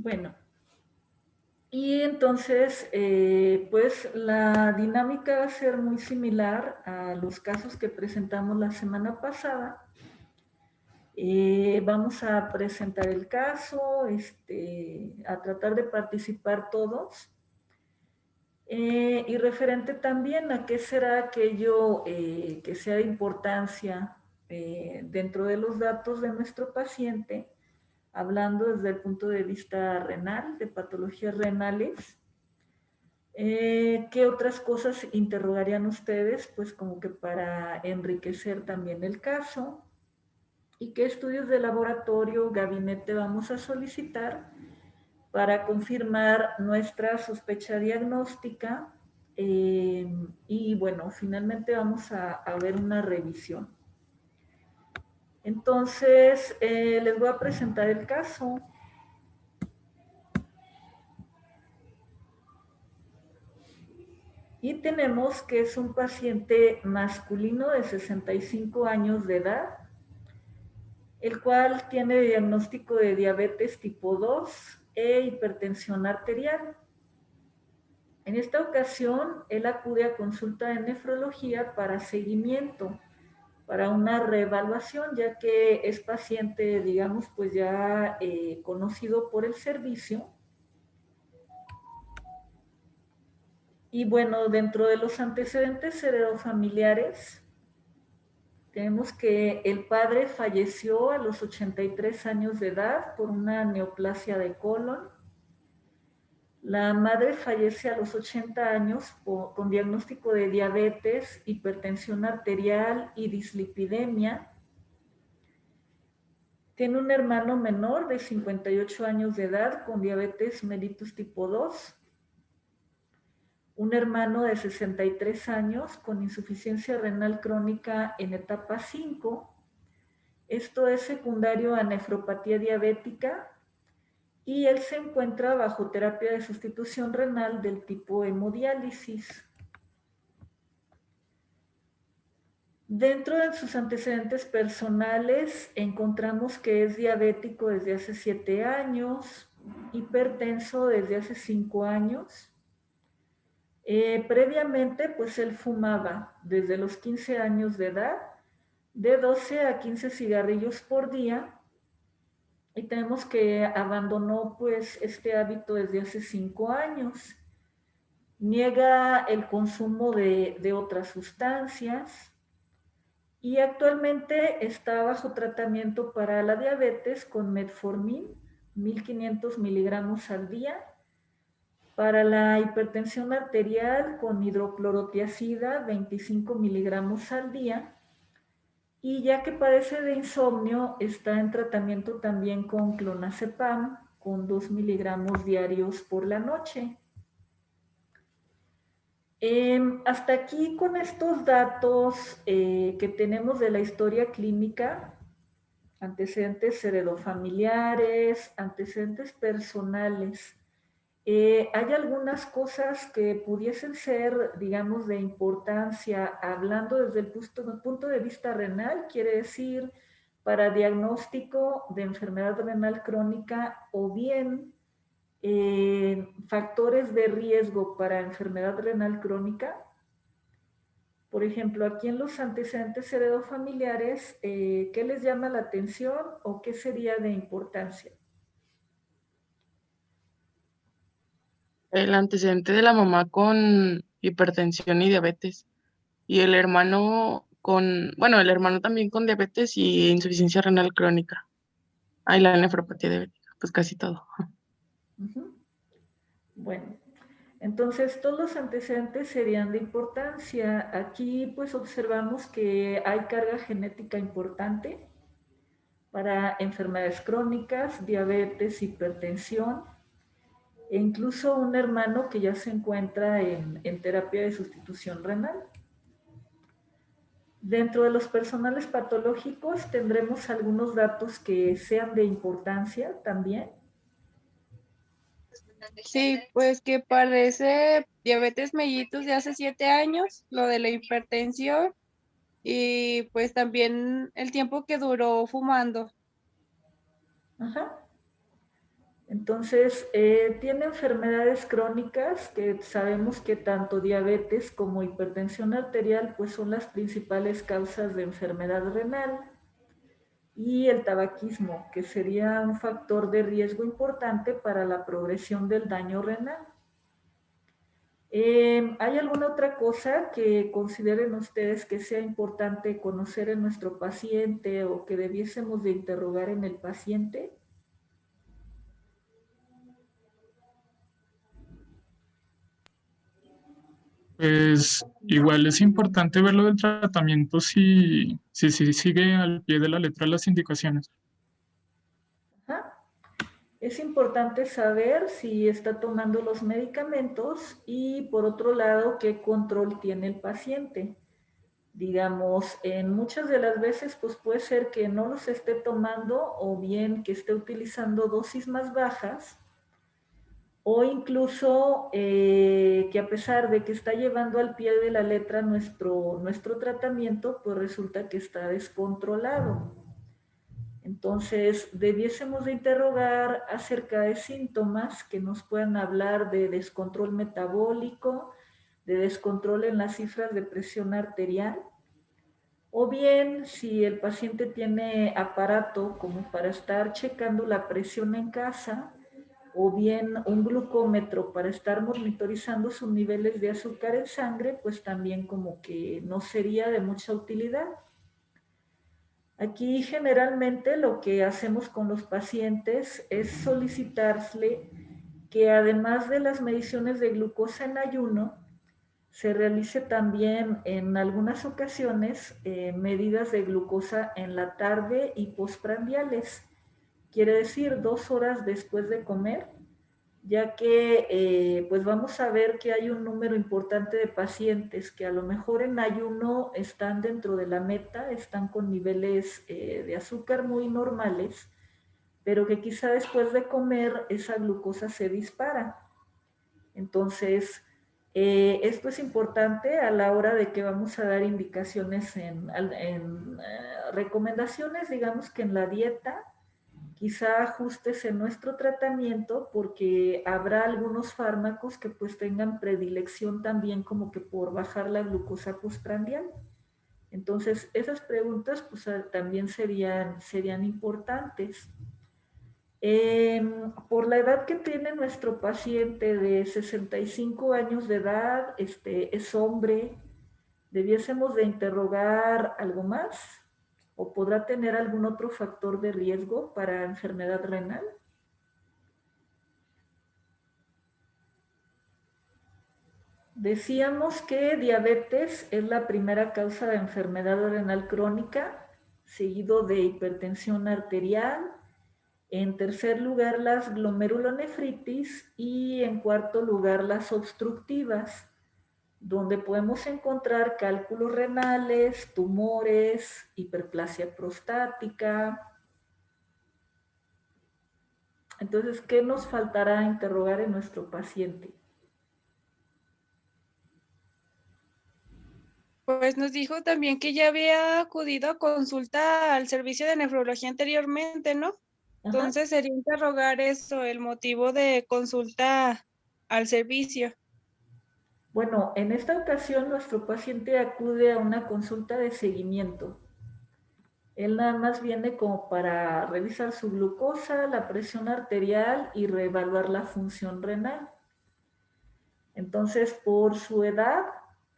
Bueno, y entonces, pues la dinámica va a ser muy similar a los casos que presentamos la semana pasada. Vamos a presentar el caso, a tratar de participar todos. Y referente también a qué será aquello que sea de importancia dentro de los datos de nuestro paciente, hablando desde el punto de vista renal, de patologías renales. ¿Qué otras cosas interrogarían ustedes? Pues como que para enriquecer también el caso. ¿Y qué estudios de laboratorio, gabinete vamos a solicitar para confirmar nuestra sospecha diagnóstica? Y bueno, finalmente vamos a ver una revisión. Entonces, les voy a presentar el caso. Y tenemos que es un paciente masculino de 65 años de edad, el cual tiene diagnóstico de diabetes tipo 2 e hipertensión arterial. En esta ocasión, él acude a consulta de nefrología para seguimiento, para una reevaluación, ya que es paciente, digamos, pues ya conocido por el servicio. Y bueno, dentro de los antecedentes heredofamiliares, tenemos que el padre falleció a los 83 años de edad por una neoplasia de colon. La madre fallece a los 80 años con diagnóstico de diabetes, hipertensión arterial y dislipidemia. Tiene un hermano menor de 58 años de edad con diabetes mellitus tipo 2. Un hermano de 63 años con insuficiencia renal crónica en etapa 5. Esto es secundario a nefropatía diabética y él se encuentra bajo terapia de sustitución renal del tipo hemodiálisis. Dentro de sus antecedentes personales encontramos que es diabético desde hace 7 años, hipertenso desde hace 5 años. Previamente, pues él fumaba desde los 15 años de edad, de 12 a 15 cigarrillos por día, y tenemos que abandonó pues este hábito desde hace 5 años. Niega el consumo de otras sustancias y actualmente está bajo tratamiento para la diabetes con metformin, 1500 miligramos al día, para la hipertensión arterial con hidroclorotiazida, 25 miligramos al día, y ya que padece de insomnio, está en tratamiento también con clonazepam, con 2 miligramos diarios por la noche. Hasta aquí con estos datos que tenemos de la historia clínica, antecedentes heredofamiliares, antecedentes personales. Hay algunas cosas que pudiesen ser, digamos, de importancia, hablando desde el punto de vista renal, quiere decir para diagnóstico de enfermedad renal crónica o bien factores de riesgo para enfermedad renal crónica. Por ejemplo, aquí en los antecedentes heredofamiliares, ¿qué les llama la atención o qué sería de importancia? El antecedente de la mamá con hipertensión y diabetes. Y el hermano bueno, el hermano también con diabetes y insuficiencia renal crónica. Ay, la nefropatía diabética, pues casi todo. Uh-huh. Bueno, entonces todos los antecedentes serían de importancia. Aquí pues observamos que hay carga genética importante para enfermedades crónicas, diabetes, hipertensión, e incluso un hermano que ya se encuentra en terapia de sustitución renal. Dentro de los personales patológicos tendremos algunos datos que sean de importancia también. Sí, pues que parece diabetes mellitus de hace 7 años, lo de la hipertensión y pues también el tiempo que duró fumando. Ajá. Entonces, tiene enfermedades crónicas que sabemos que tanto diabetes como hipertensión arterial pues son las principales causas de enfermedad renal, y el tabaquismo, que sería un factor de riesgo importante para la progresión del daño renal. ¿Hay alguna otra cosa que consideren ustedes que sea importante conocer en nuestro paciente o que debiésemos de interrogar en el paciente? Pues igual es importante ver lo del tratamiento si sigue al pie de la letra las indicaciones. Ajá. Es importante saber si está tomando los medicamentos y por otro lado qué control tiene el paciente. Digamos, en muchas de las veces pues puede ser que no los esté tomando o bien que esté utilizando dosis más bajas, o incluso que a pesar de que está llevando al pie de la letra nuestro tratamiento, pues resulta que está descontrolado. Entonces, debiésemos de interrogar acerca de síntomas que nos puedan hablar de descontrol metabólico, de descontrol en las cifras de presión arterial, o bien si el paciente tiene aparato como para estar checando la presión en casa, o bien un glucómetro para estar monitorizando sus niveles de azúcar en sangre, pues también como que no sería de mucha utilidad. Aquí generalmente lo que hacemos con los pacientes es solicitarle que además de las mediciones de glucosa en ayuno, se realice también en algunas ocasiones medidas de glucosa en la tarde y postprandiales. Quiere decir 2 horas después de comer, ya que pues vamos a ver que hay un número importante de pacientes que a lo mejor en ayuno están dentro de la meta, están con niveles de azúcar muy normales, pero que quizá después de comer esa glucosa se dispara. Entonces, esto es importante a la hora de que vamos a dar indicaciones en recomendaciones, digamos que en la dieta, quizá ajustes en nuestro tratamiento porque habrá algunos fármacos que pues tengan predilección también como que por bajar la glucosa postprandial. Entonces, esas preguntas pues también serían importantes. Por la edad que tiene nuestro paciente de 65 años de edad, es hombre, ¿debiésemos de interrogar algo más? ¿O podrá tener algún otro factor de riesgo para enfermedad renal? Decíamos que diabetes es la primera causa de enfermedad renal crónica, seguido de hipertensión arterial, en tercer lugar las glomerulonefritis y en cuarto lugar las obstructivas, donde podemos encontrar cálculos renales, tumores, hiperplasia prostática. Entonces, ¿qué nos faltará interrogar en nuestro paciente? Pues nos dijo también que ya había acudido a consulta al servicio de nefrología anteriormente, ¿no? Ajá. Entonces sería interrogar eso, el motivo de consulta al servicio. Bueno, en esta ocasión nuestro paciente acude a una consulta de seguimiento. Él nada más viene como para revisar su glucosa, la presión arterial y reevaluar la función renal. Entonces, por su edad,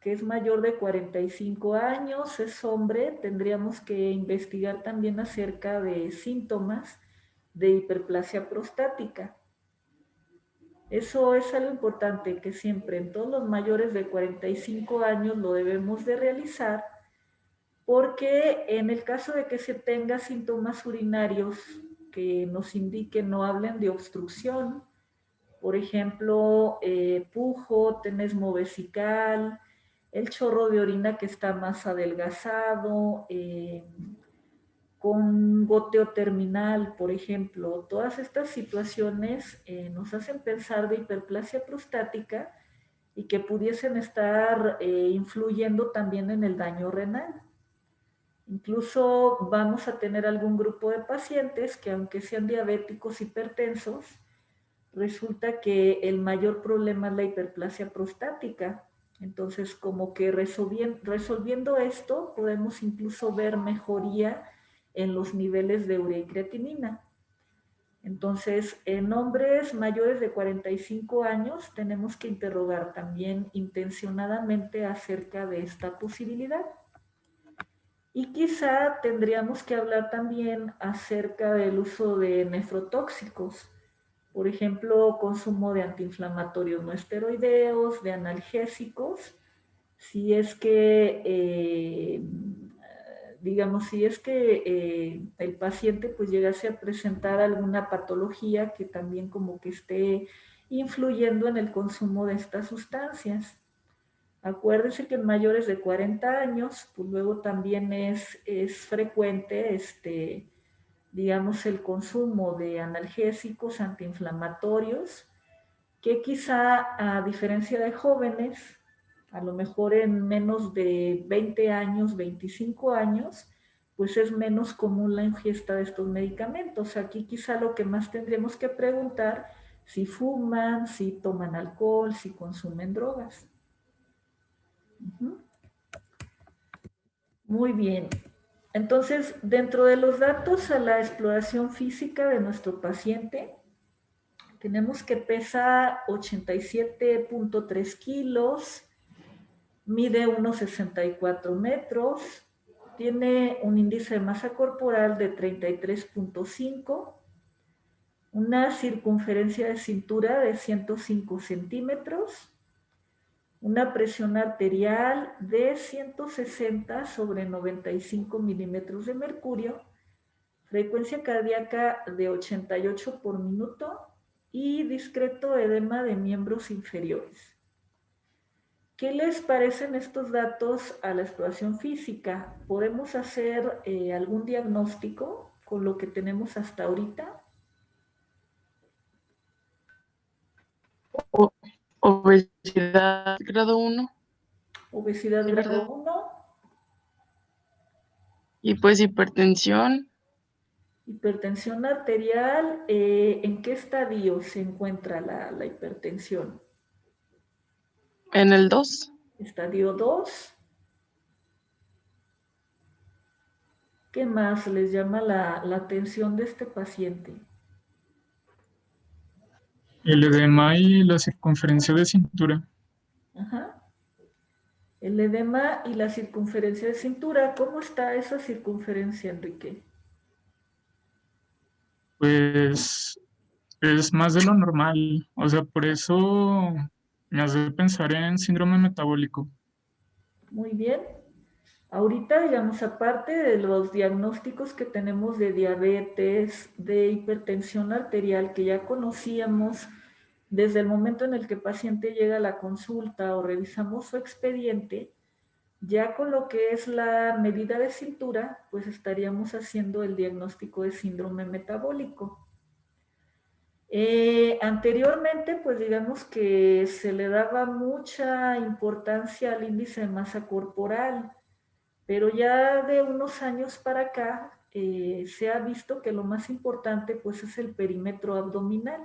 que es mayor de 45 años, es hombre, tendríamos que investigar también acerca de síntomas de hiperplasia prostática. Eso es algo importante que siempre en todos los mayores de 45 años lo debemos de realizar, porque en el caso de que se tenga síntomas urinarios que nos indiquen, no hablen de obstrucción, por ejemplo, pujo, tenesmo vesical, el chorro de orina que está más adelgazado, con goteo terminal, por ejemplo. Todas estas situaciones nos hacen pensar de hiperplasia prostática y que pudiesen estar influyendo también en el daño renal. Incluso vamos a tener algún grupo de pacientes que aunque sean diabéticos hipertensos, resulta que el mayor problema es la hiperplasia prostática. Entonces, como que resolviendo esto, podemos incluso ver mejoría en los niveles de urea y creatinina. Entonces, en hombres mayores de 45 años tenemos que interrogar también intencionadamente acerca de esta posibilidad. Y quizá tendríamos que hablar también acerca del uso de nefrotóxicos, por ejemplo, consumo de antiinflamatorios no esteroideos, de analgésicos, si es que digamos, si es que el paciente pues llegase a presentar alguna patología que también como que esté influyendo en el consumo de estas sustancias. Acuérdense que en mayores de 40 años, pues luego también es frecuente, digamos, el consumo de analgésicos, antiinflamatorios, que quizá a diferencia de jóvenes, a lo mejor en menos de 20 años, 25 años, pues es menos común la ingesta de estos medicamentos. Aquí quizá lo que más tendríamos que preguntar, si fuman, si toman alcohol, si consumen drogas. Muy bien. Entonces, dentro de los datos a la exploración física de nuestro paciente, tenemos que pesa 87.3 kilos, mide unos 64 metros, tiene un índice de masa corporal de 33.5, una circunferencia de cintura de 105 centímetros, una presión arterial de 160 sobre 95 milímetros de mercurio, frecuencia cardíaca de 88 por minuto y discreto edema de miembros inferiores. ¿Qué les parecen estos datos a la exploración física? ¿Podemos hacer algún diagnóstico con lo que tenemos hasta ahorita? Obesidad grado 1. Obesidad Sí, grado ¿verdad? 1, Y pues hipertensión hipertensión arterial. ¿En qué estadio se encuentra la hipertensión? en el 2. Estadio 2. ¿Qué más les llama la atención de este paciente? El edema y la circunferencia de cintura. Ajá. El edema y la circunferencia de cintura. ¿Cómo está esa circunferencia, Enrique? Pues es más de lo normal. O sea, por eso me hace pensar en síndrome metabólico. Muy bien. Ahorita, digamos, aparte de los diagnósticos que tenemos de diabetes, de hipertensión arterial, que ya conocíamos desde el momento en el que el paciente llega a la consulta o revisamos su expediente, ya con lo que es la medida de cintura, pues estaríamos haciendo el diagnóstico de síndrome metabólico. Anteriormente, pues digamos que se le daba mucha importancia al índice de masa corporal, pero ya de unos años para acá se ha visto que lo más importante pues es el perímetro abdominal.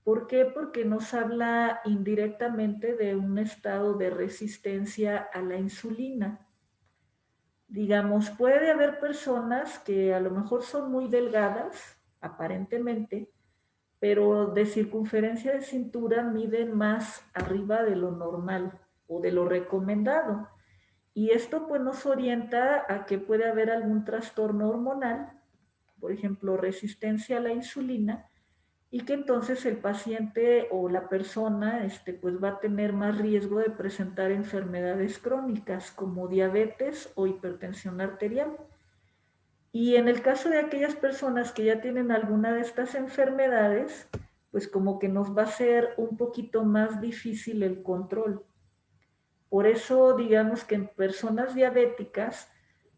¿Por qué? Porque nos habla indirectamente de un estado de resistencia a la insulina. Digamos, puede haber personas que a lo mejor son muy delgadas, aparentemente, pero de circunferencia de cintura miden más arriba de lo normal o de lo recomendado. Y esto pues nos orienta a que puede haber algún trastorno hormonal, por ejemplo, resistencia a la insulina, y que entonces el paciente o la persona pues va a tener más riesgo de presentar enfermedades crónicas como diabetes o hipertensión arterial. Y en el caso de aquellas personas que ya tienen alguna de estas enfermedades, pues como que nos va a ser un poquito más difícil el control. Por eso, digamos que en personas diabéticas,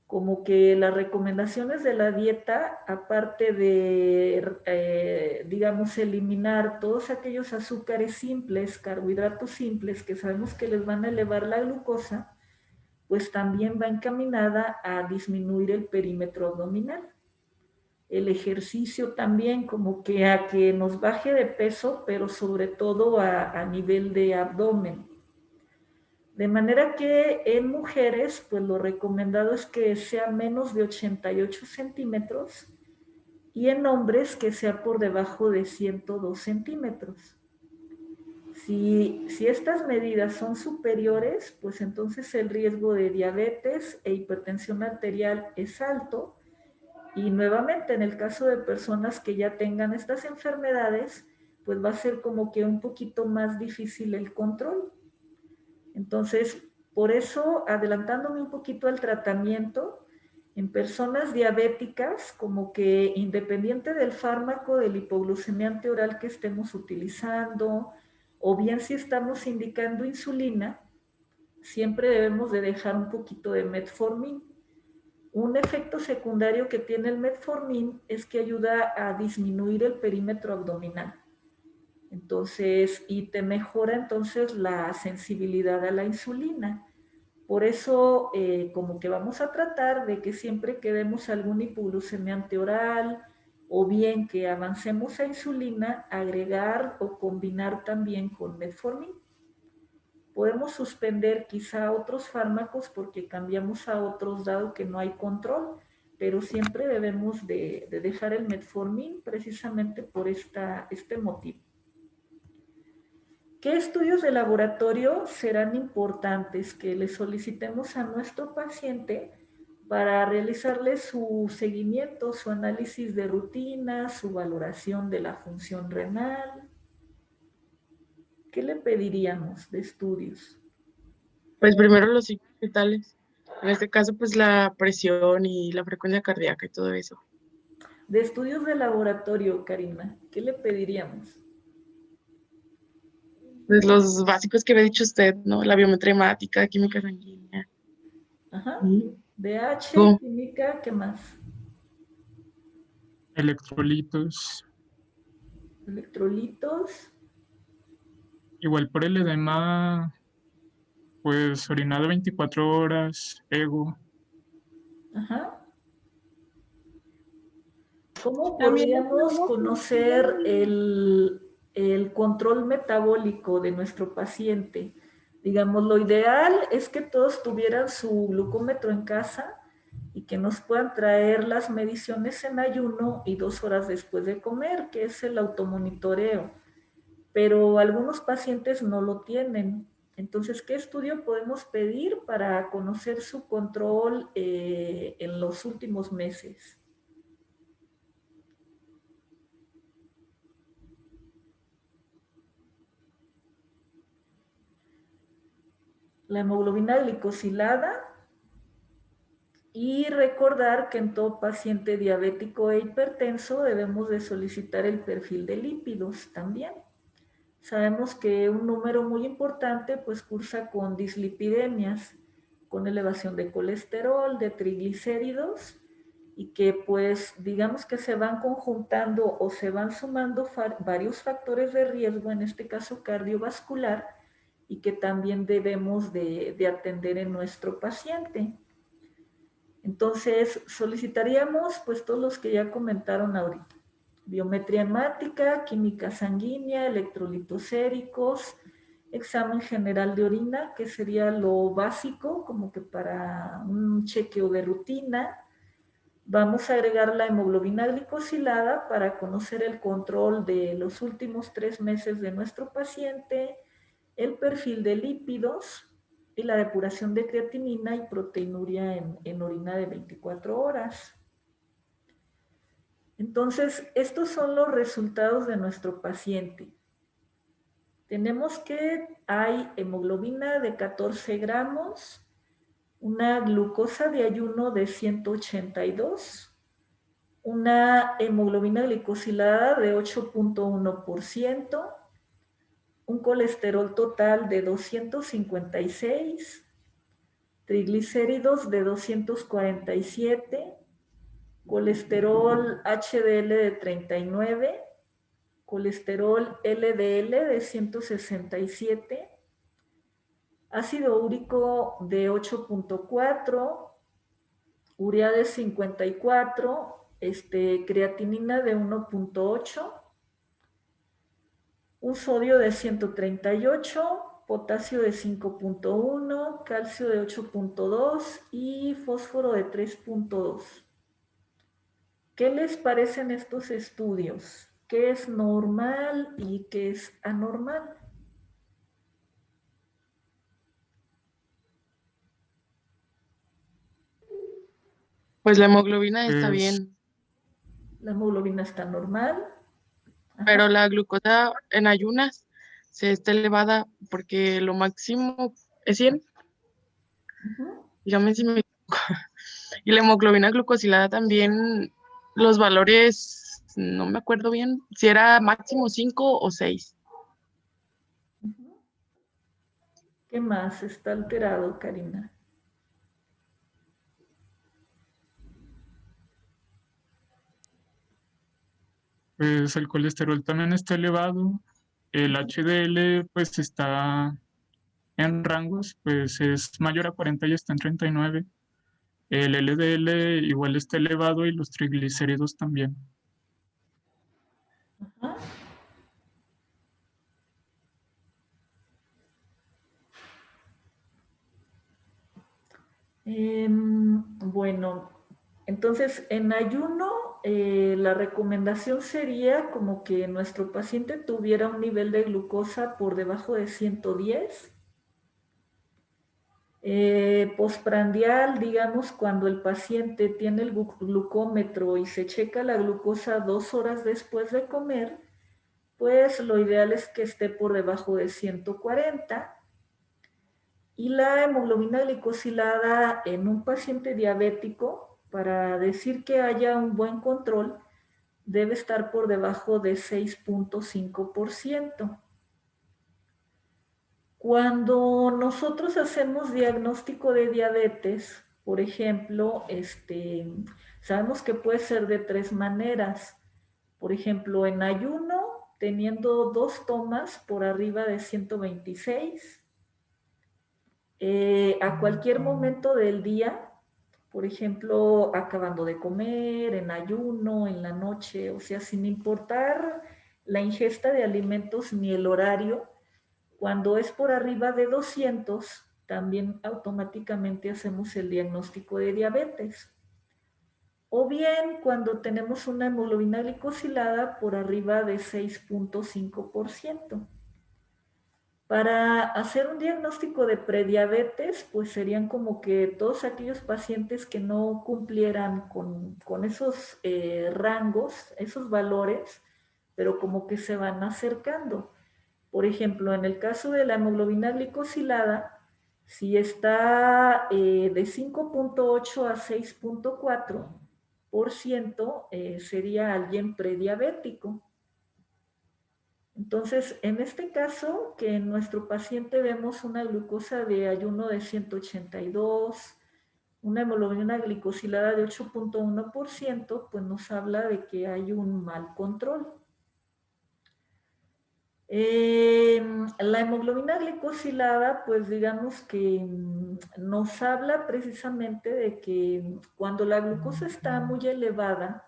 como que las recomendaciones de la dieta, aparte de, digamos, eliminar todos aquellos azúcares simples, carbohidratos simples, que sabemos que les van a elevar la glucosa, pues también va encaminada a disminuir el perímetro abdominal. el ejercicio también, como que a que nos baje de peso, pero sobre todo a nivel de abdomen. De manera que en mujeres, pues lo recomendado es que sea menos de 88 centímetros y en hombres que sea por debajo de 102 centímetros. Si estas medidas son superiores, pues entonces el riesgo de diabetes e hipertensión arterial es alto. Y nuevamente, en el caso de personas que ya tengan estas enfermedades, pues va a ser como que un poquito más difícil el control. Entonces, por eso, adelantándome un poquito al tratamiento, en personas diabéticas, como que independiente del fármaco del hipoglucemiante oral que estemos utilizando, o bien si estamos indicando insulina, siempre debemos de dejar un poquito de metformin. Un efecto secundario que tiene el metformin es que ayuda a disminuir el perímetro abdominal. Entonces, y te mejora entonces la sensibilidad a la insulina. Por eso, como que vamos a tratar de que siempre que demos algún hipoglucemiante oral o bien que avancemos a insulina, agregar o combinar también con metformin. Podemos suspender quizá otros fármacos porque cambiamos a otros dado que no hay control, pero siempre debemos de dejar el metformin precisamente por este motivo. ¿Qué estudios de laboratorio serán importantes que le solicitemos a nuestro paciente para realizarle su seguimiento, su análisis de rutina, su valoración de la función renal? ¿Qué le pediríamos de estudios? Pues primero los signos vitales. En este caso, pues la presión y la frecuencia cardíaca y todo eso. De estudios de laboratorio, Karina, ¿qué le pediríamos? Pues los básicos que había dicho usted, ¿no? La biometría hemática, química sanguínea. Ajá. Y DH, ¿cómo? química, ¿qué más? Electrolitos. Electrolitos. Igual por el edema, pues orinado 24 horas, ego. Ajá. ¿Cómo También podríamos estamos conocer el control metabólico de nuestro paciente? Digamos, lo ideal es que todos tuvieran su glucómetro en casa y que nos puedan traer las mediciones en ayuno y 2 horas después de comer, que es el automonitoreo. Pero algunos pacientes no lo tienen. Entonces, ¿qué estudio podemos pedir para conocer su control en los últimos meses? La hemoglobina glicosilada y recordar que en todo paciente diabético e hipertenso debemos de solicitar el perfil de lípidos también. Sabemos que un número muy importante pues cursa con dislipidemias, con elevación de colesterol, de triglicéridos y que pues digamos que se van conjuntando o se van sumando varios factores de riesgo, en este caso cardiovascular, y que también debemos de atender en nuestro paciente. Entonces, solicitaríamos pues todos los que ya comentaron ahorita. Biometría hemática, química sanguínea, electrolitos séricos, examen general de orina, que sería lo básico, como que para un chequeo de rutina. Vamos a agregar la hemoglobina glicosilada para conocer el control de los últimos 3 meses de nuestro paciente, el perfil de lípidos y la depuración de creatinina y proteinuria en orina de 24 horas. Entonces, estos son los resultados de nuestro paciente. Tenemos que hay hemoglobina de 14 gramos, una glucosa de ayuno de 182, una hemoglobina glicosilada de 8.1%, un colesterol total de 256, triglicéridos de 247, colesterol HDL de 39, colesterol LDL de 167, ácido úrico de 8.4, urea de 54, creatinina de 1.8, un sodio de 138, potasio de 5.1, calcio de 8.2 y fósforo de 3.2. ¿Qué les parecen estos estudios? ¿Qué es normal y qué es anormal? Pues la hemoglobina está Pues, bien, La hemoglobina está normal. Ajá. pero la glucosa en ayunas se está elevada porque lo máximo es 100. Ujú. Dígame si me equivoco. Y la hemoglobina glucosilada también, los valores, no me acuerdo bien, si era máximo 5 o 6. Ujú. ¿Qué más está alterado, Karina? pues el colesterol también está elevado. El HDL pues está en rangos, pues es mayor a 40 y está en 39. El LDL igual está elevado y los triglicéridos también. Ajá. Bueno, entonces en ayuno la recomendación sería como que nuestro paciente tuviera un nivel de glucosa por debajo de 110. Postprandial, digamos, cuando el paciente tiene el glucómetro y se checa la glucosa 2 horas después de comer, pues lo ideal es que esté por debajo de 140. Y la hemoglobina glicosilada en un paciente diabético, para decir que haya un buen control, debe estar por debajo de 6.5%. Cuando nosotros hacemos diagnóstico de diabetes, por ejemplo, sabemos que puede ser de 3 maneras. Por ejemplo, en ayuno, teniendo 2 tomas por arriba de 126. A cualquier momento del día, por ejemplo, acabando de comer, en ayuno, en la noche, o sea, sin importar la ingesta de alimentos ni el horario, cuando es por arriba de 200, también automáticamente hacemos el diagnóstico de diabetes. O bien cuando tenemos una hemoglobina glicosilada por arriba de 6.5%. Para hacer un diagnóstico de prediabetes, pues serían como que todos aquellos pacientes que no cumplieran con esos rangos, esos valores, pero como que se van acercando. Por ejemplo, en el caso de la hemoglobina glicosilada, si está de 5.8 a 6.4%, sería alguien prediabético. Entonces, en este caso, que en nuestro paciente vemos una glucosa de ayuno de 182, una hemoglobina glicosilada de 8.1%, pues nos habla de que hay un mal control. La hemoglobina glicosilada, pues digamos que nos habla precisamente de que cuando la glucosa está muy elevada,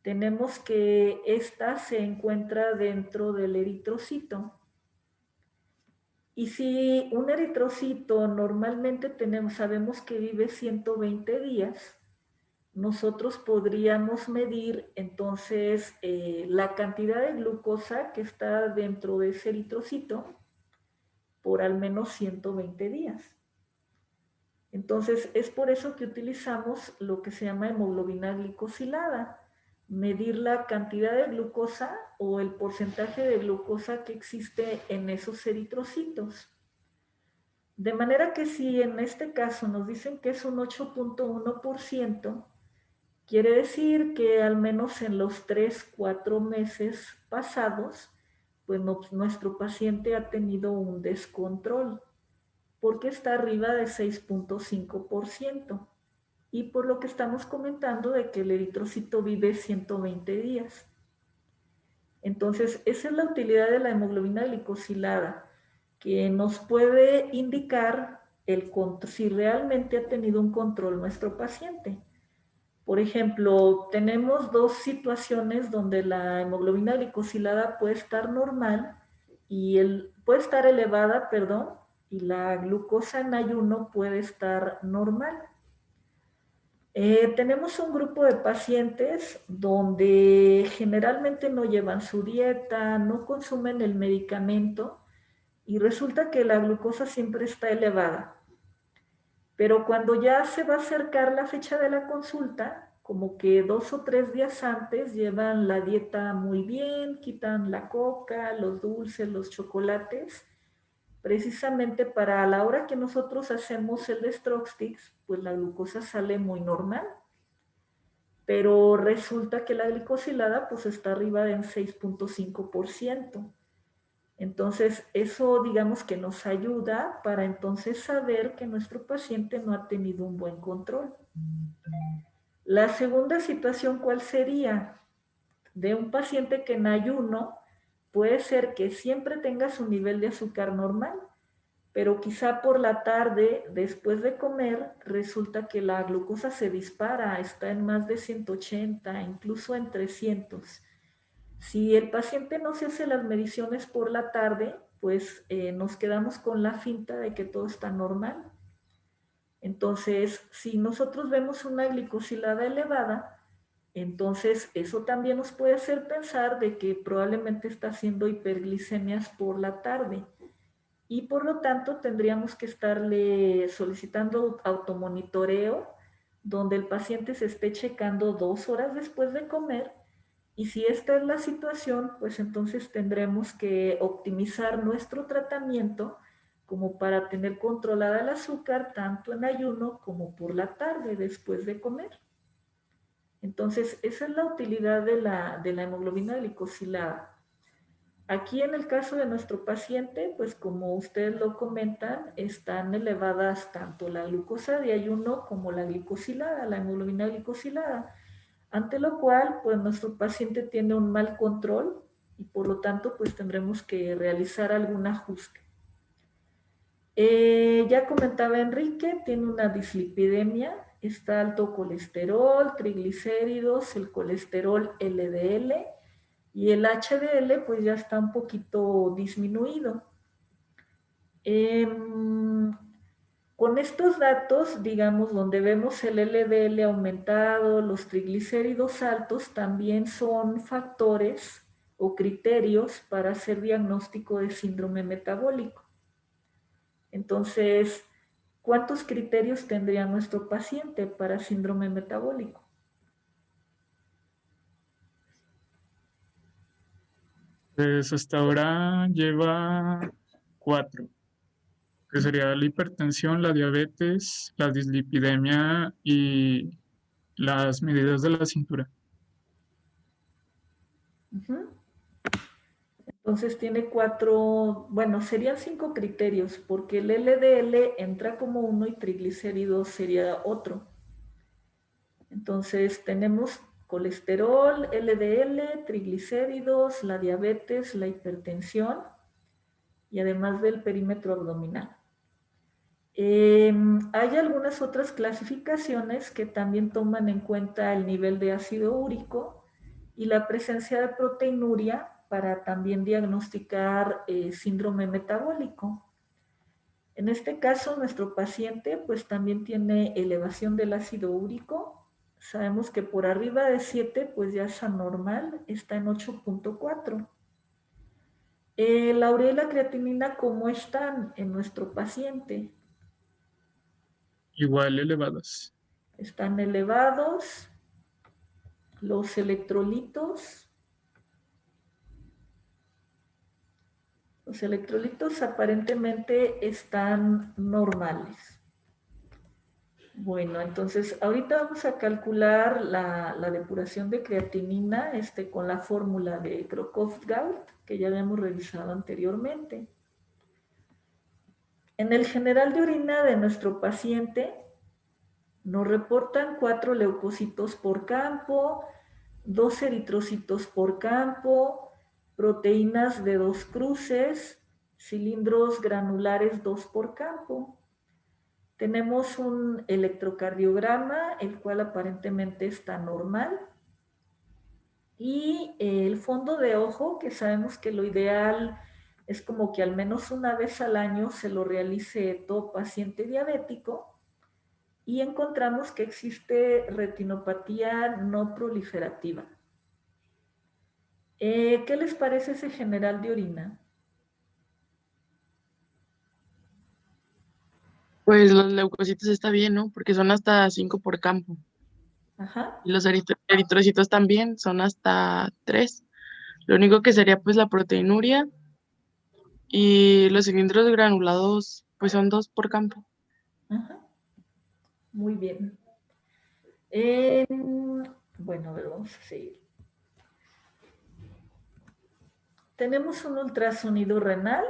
tenemos que esta se encuentra dentro del eritrocito. Y si un eritrocito normalmente sabemos que vive 120 días, nosotros podríamos medir entonces la cantidad de glucosa que está dentro de ese eritrocito por al menos 120 días. Entonces es por eso que utilizamos lo que se llama hemoglobina glicosilada, medir la cantidad de glucosa o el porcentaje de glucosa que existe en esos eritrocitos. De manera que si en este caso nos dicen que es un 8.1%, quiere decir que al menos en los 3-4 meses pasados, pues nuestro paciente ha tenido un descontrol, porque está arriba de 6.5%. Y por lo que estamos comentando de que el eritrocito vive 120 días. Entonces, esa es la utilidad de la hemoglobina glicosilada, que nos puede indicar si realmente ha tenido un control nuestro paciente. Por ejemplo, tenemos dos situaciones donde la hemoglobina glicosilada puede estar normal y puede estar elevada, perdón, y la glucosa en ayuno puede estar normal. Tenemos un grupo de pacientes donde generalmente no llevan su dieta, no consumen el medicamento y resulta que la glucosa siempre está elevada. Pero cuando ya se va a acercar la fecha de la consulta, como que 2 o 3 días antes llevan la dieta muy bien, quitan la coca, los dulces, los chocolates, precisamente para a la hora que nosotros hacemos el Stroke-Stix, pues la glucosa sale muy normal. Pero resulta que la glicosilada pues está arriba de 6.5%. Entonces, eso digamos que nos ayuda para entonces saber que nuestro paciente no ha tenido un buen control. La segunda situación, ¿cuál sería? De un paciente que en ayuno puede ser que siempre tenga su nivel de azúcar normal, pero quizá por la tarde, después de comer, resulta que la glucosa se dispara, está en más de 180, incluso en 300. Si el paciente no se hace las mediciones por la tarde, pues nos quedamos con la finta de que todo está normal. Entonces, si nosotros vemos una glicosilada elevada, entonces eso también nos puede hacer pensar de que probablemente está haciendo hiperglicemias por la tarde. Y por lo tanto tendríamos que estarle solicitando automonitoreo, donde el paciente se esté checando 2 horas después de comer. Y si esta es la situación, pues entonces tendremos que optimizar nuestro tratamiento como para tener controlada el azúcar tanto en ayuno como por la tarde después de comer. Entonces, esa es la utilidad de la hemoglobina glicosilada. Aquí en el caso de nuestro paciente, pues como ustedes lo comentan, están elevadas tanto la glucosa de ayuno como la glicosilada, la hemoglobina glicosilada, ante lo cual pues nuestro paciente tiene un mal control y por lo tanto pues tendremos que realizar algún ajuste. Ya comentaba Enrique, tiene una dislipidemia, está alto colesterol, triglicéridos, el colesterol LDL y el HDL pues ya está un poquito disminuido. Con estos datos, digamos, donde vemos el LDL aumentado, los triglicéridos altos, también son factores o criterios para hacer diagnóstico de síndrome metabólico. Entonces, ¿cuántos criterios tendría nuestro paciente para síndrome metabólico? Pues hasta ahora lleva 4, que sería la hipertensión, la diabetes, la dislipidemia y las medidas de la cintura. Entonces tiene 4, bueno, serían 5 criterios, porque el LDL entra como uno y triglicéridos sería otro. Entonces tenemos colesterol, LDL, triglicéridos, la diabetes, la hipertensión y además del perímetro abdominal. Hay algunas otras clasificaciones que también toman en cuenta el nivel de ácido úrico y la presencia de proteinuria para también diagnosticar síndrome metabólico. En este caso, nuestro paciente pues también tiene elevación del ácido úrico. Sabemos que por arriba de 7 pues ya es anormal, está en 8.4. La urea y la creatinina, ¿cómo están en nuestro paciente? Igual elevadas. Están elevados. Los electrolitos. Los electrolitos aparentemente están normales. Bueno, entonces ahorita vamos a calcular la depuración de creatinina con la fórmula de Crocroft-Gault que ya habíamos revisado anteriormente. En el general de orina de nuestro paciente nos reportan 4 leucocitos por campo, 2 eritrocitos por campo, proteínas de 2 cruces, cilindros granulares 2 por campo. Tenemos un electrocardiograma, el cual aparentemente está normal. Y el fondo de ojo, que sabemos que lo ideal es como que al menos una vez al año se lo realice todo paciente diabético. Y encontramos que existe retinopatía no proliferativa. ¿Qué les parece ese general de orina? Pues los leucocitos está bien, ¿no? Porque son hasta 5 por campo. Ajá. Y los eritrocitos también son hasta 3. Lo único que sería pues la proteinuria y los cilindros granulados pues son 2 por campo. Ajá. Muy bien. Bueno, a ver, vamos a seguir. Tenemos un ultrasonido renal,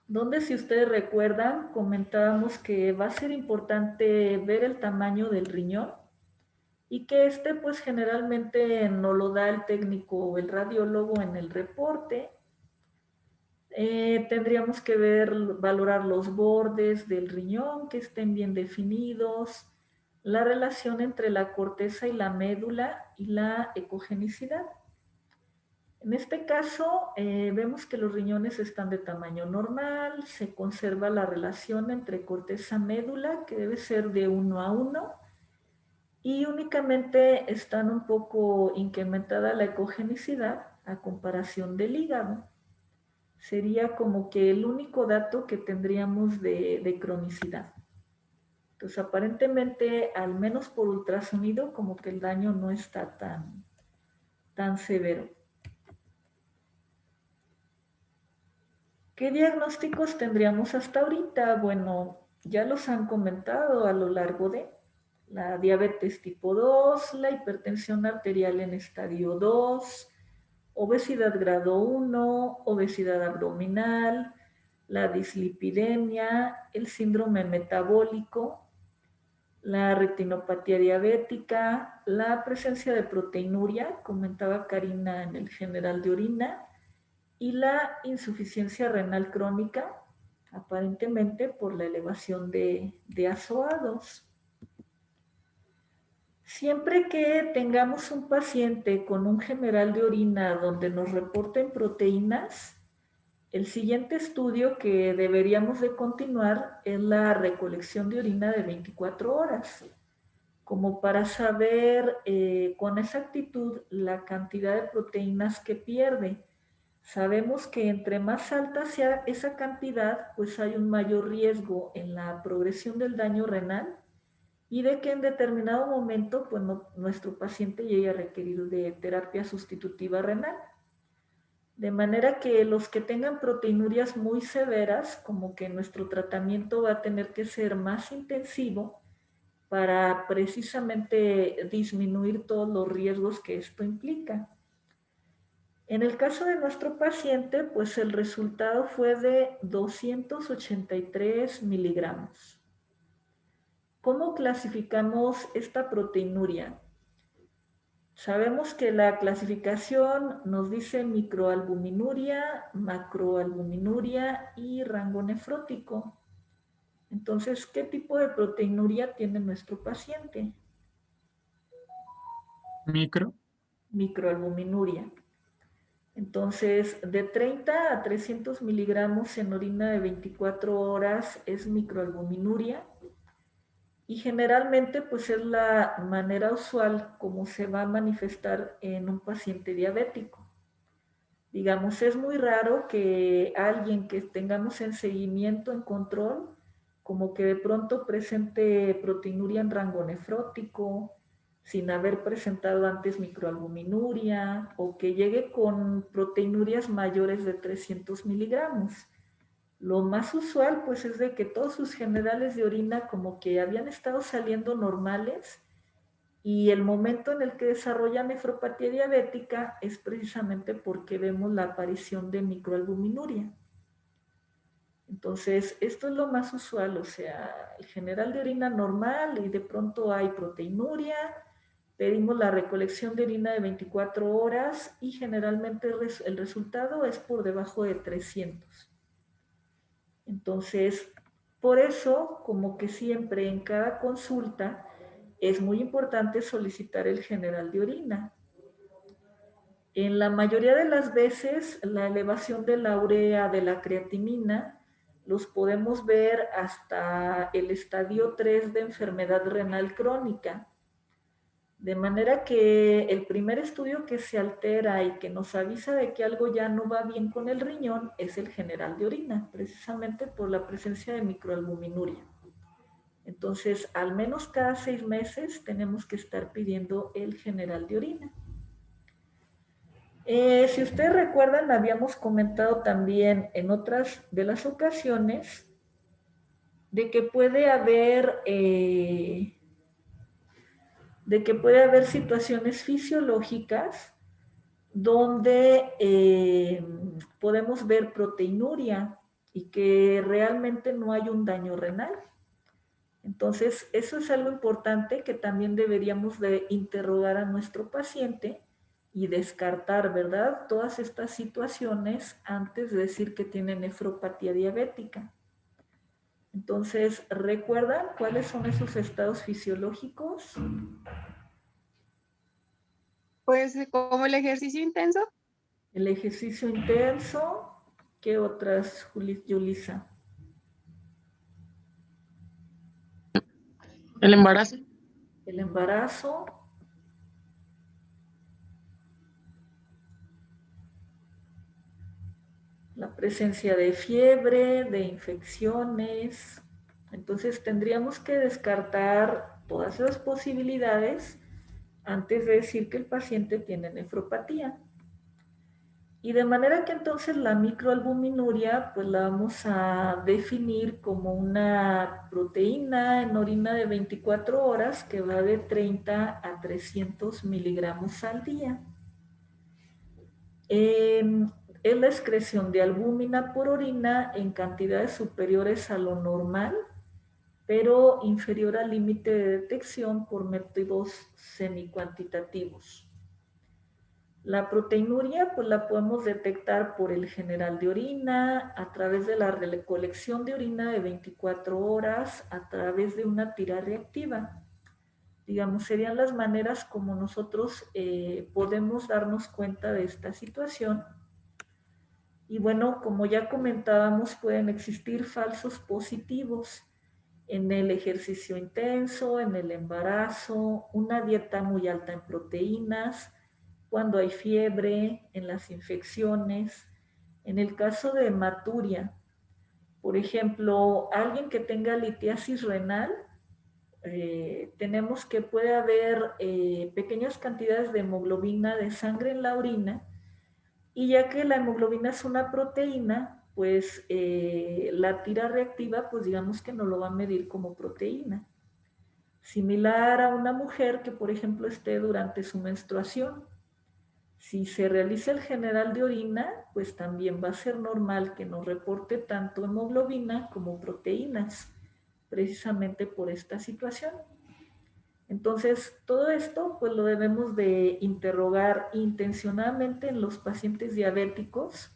donde si ustedes recuerdan, comentábamos que va a ser importante ver el tamaño del riñón y que este pues generalmente no lo da el técnico o el radiólogo en el reporte. Tendríamos que valorar los bordes del riñón, que estén bien definidos, la relación entre la corteza y la médula y la ecogenicidad. En este caso, vemos que los riñones están de tamaño normal, se conserva la relación entre corteza-médula, que debe ser de 1 a 1, y únicamente están un poco incrementada la ecogenicidad a comparación del hígado. Sería como que el único dato que tendríamos de cronicidad. Entonces, aparentemente, al menos por ultrasonido, como que el daño no está tan severo. ¿Qué diagnósticos tendríamos hasta ahorita? Bueno, ya los han comentado a lo largo de la diabetes tipo 2, la hipertensión arterial en estadio 2, obesidad grado 1, obesidad abdominal, la dislipidemia, el síndrome metabólico, la retinopatía diabética, la presencia de proteinuria, comentaba Karina en el general de orina, y la insuficiencia renal crónica, aparentemente por la elevación de azoados. Siempre que tengamos un paciente con un general de orina donde nos reporten proteínas, el siguiente estudio que deberíamos de continuar es la recolección de orina de 24 horas, como para saber con exactitud la cantidad de proteínas que pierde. Sabemos que entre más alta sea esa cantidad, pues hay un mayor riesgo en la progresión del daño renal y de que en determinado momento pues nuestro paciente llegue a requerir de terapia sustitutiva renal. De manera que los que tengan proteinurias muy severas, como que nuestro tratamiento va a tener que ser más intensivo para precisamente disminuir todos los riesgos que esto implica. En el caso de nuestro paciente, pues el resultado fue de 283 miligramos. ¿Cómo clasificamos esta proteinuria? Sabemos que la clasificación nos dice microalbuminuria, macroalbuminuria y rango nefrótico. Entonces, ¿qué tipo de proteinuria tiene nuestro paciente? Microalbuminuria. Entonces, de 30 a 300 miligramos en orina de 24 horas es microalbuminuria. Y generalmente pues es la manera usual como se va a manifestar en un paciente diabético. Digamos, es muy raro que alguien que tengamos en seguimiento, en control, como que de pronto presente proteinuria en rango nefrótico, sin haber presentado antes microalbuminuria, o que llegue con proteinurias mayores de 300 miligramos. Lo más usual pues es de que todos sus generales de orina como que habían estado saliendo normales y el momento en el que desarrolla nefropatía diabética es precisamente porque vemos la aparición de microalbuminuria. Entonces, esto es lo más usual, o sea, el general de orina normal y de pronto hay proteinuria, pedimos la recolección de orina de 24 horas y generalmente el resultado es por debajo de 300. Entonces, Por eso, como que siempre en cada consulta, es muy importante solicitar el general de orina. En la mayoría de las veces, la elevación de la urea, de la creatinina, los podemos ver hasta el estadio 3 de enfermedad renal crónica. De manera que el primer estudio que se altera y que nos avisa de que algo ya no va bien con el riñón es el general de orina, precisamente por la presencia de microalbuminuria. Entonces, al menos cada 6 meses tenemos que estar pidiendo el general de orina. Si ustedes recuerdan, habíamos comentado también en otras de las ocasiones de que puede haber situaciones fisiológicas donde podemos ver proteinuria y que realmente no hay un daño renal. Entonces, eso es algo importante que también deberíamos de interrogar a nuestro paciente y descartar, ¿verdad? Todas estas situaciones antes de decir que tiene nefropatía diabética. Entonces, ¿recuerdan cuáles son esos estados fisiológicos? Pues como el ejercicio intenso. El ejercicio intenso. ¿Qué otras, Yulisa? El embarazo. El embarazo. La presencia de fiebre, de infecciones. Entonces tendríamos que descartar todas las posibilidades antes de decir que el paciente tiene nefropatía. Y de manera que entonces la microalbuminuria pues la vamos a definir como una proteína en orina de 24 horas que va de 30 a 300 miligramos al día. Es la excreción de albúmina por orina en cantidades superiores a lo normal, pero inferior al límite de detección por métodos semicuantitativos. La proteinuria pues la podemos detectar por el general de orina, a través de la recolección de orina de 24 horas, a través de una tira reactiva. Digamos, serían las maneras como nosotros podemos darnos cuenta de esta situación. Y bueno, como ya comentábamos, pueden existir falsos positivos en el ejercicio intenso, en el embarazo, una dieta muy alta en proteínas, cuando hay fiebre, en las infecciones. En el caso de hematuria, por ejemplo, alguien que tenga litiasis renal, tenemos que puede haber pequeñas cantidades de hemoglobina de sangre en la orina, y ya que la hemoglobina es una proteína, pues la tira reactiva, pues digamos que no lo va a medir como proteína. Similar a una mujer que, por ejemplo, esté durante su menstruación. Si se realiza el general de orina, pues también va a ser normal que nos reporte tanto hemoglobina como proteínas, precisamente por esta situación. Entonces, todo esto pues lo debemos de interrogar intencionadamente en los pacientes diabéticos,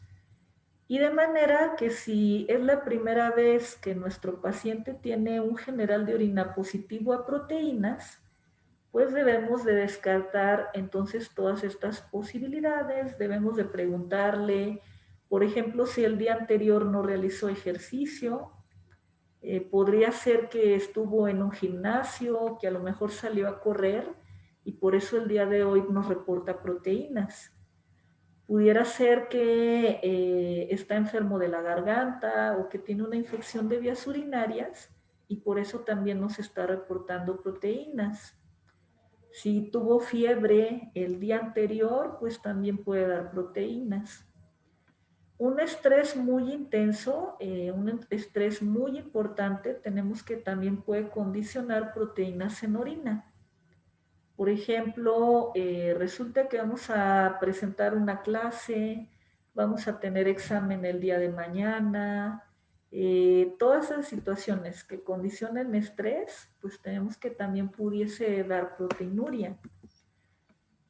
y de manera que si es la primera vez que nuestro paciente tiene un general de orina positivo a proteínas, pues debemos de descartar entonces todas estas posibilidades. Debemos de preguntarle, por ejemplo, si el día anterior no realizó ejercicio. Podría ser que estuvo en un gimnasio, que a lo mejor salió a correr y por eso el día de hoy nos reporta proteínas. Pudiera ser que está enfermo de la garganta o que tiene una infección de vías urinarias y por eso también nos está reportando proteínas. Si tuvo fiebre el día anterior, pues también puede dar proteínas. Un estrés muy intenso, un estrés muy importante, tenemos que también puede condicionar proteínas en orina. Por ejemplo, resulta que vamos a presentar una clase, vamos a tener examen el día de mañana, todas esas situaciones que condicionen estrés, pues tenemos que también pudiese dar proteinuria.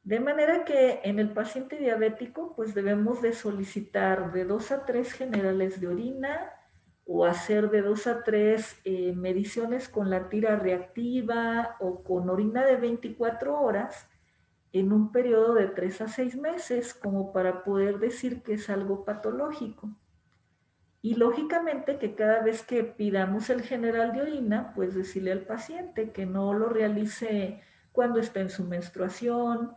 De manera que en el paciente diabético, pues debemos de solicitar de 2 a 3 generales de orina, o hacer de 2 a 3 mediciones con la tira reactiva o con orina de 24 horas en un periodo de 3 a 6 meses, como para poder decir que es algo patológico. Y lógicamente que cada vez que pidamos el general de orina, pues decirle al paciente que no lo realice cuando está en su menstruación,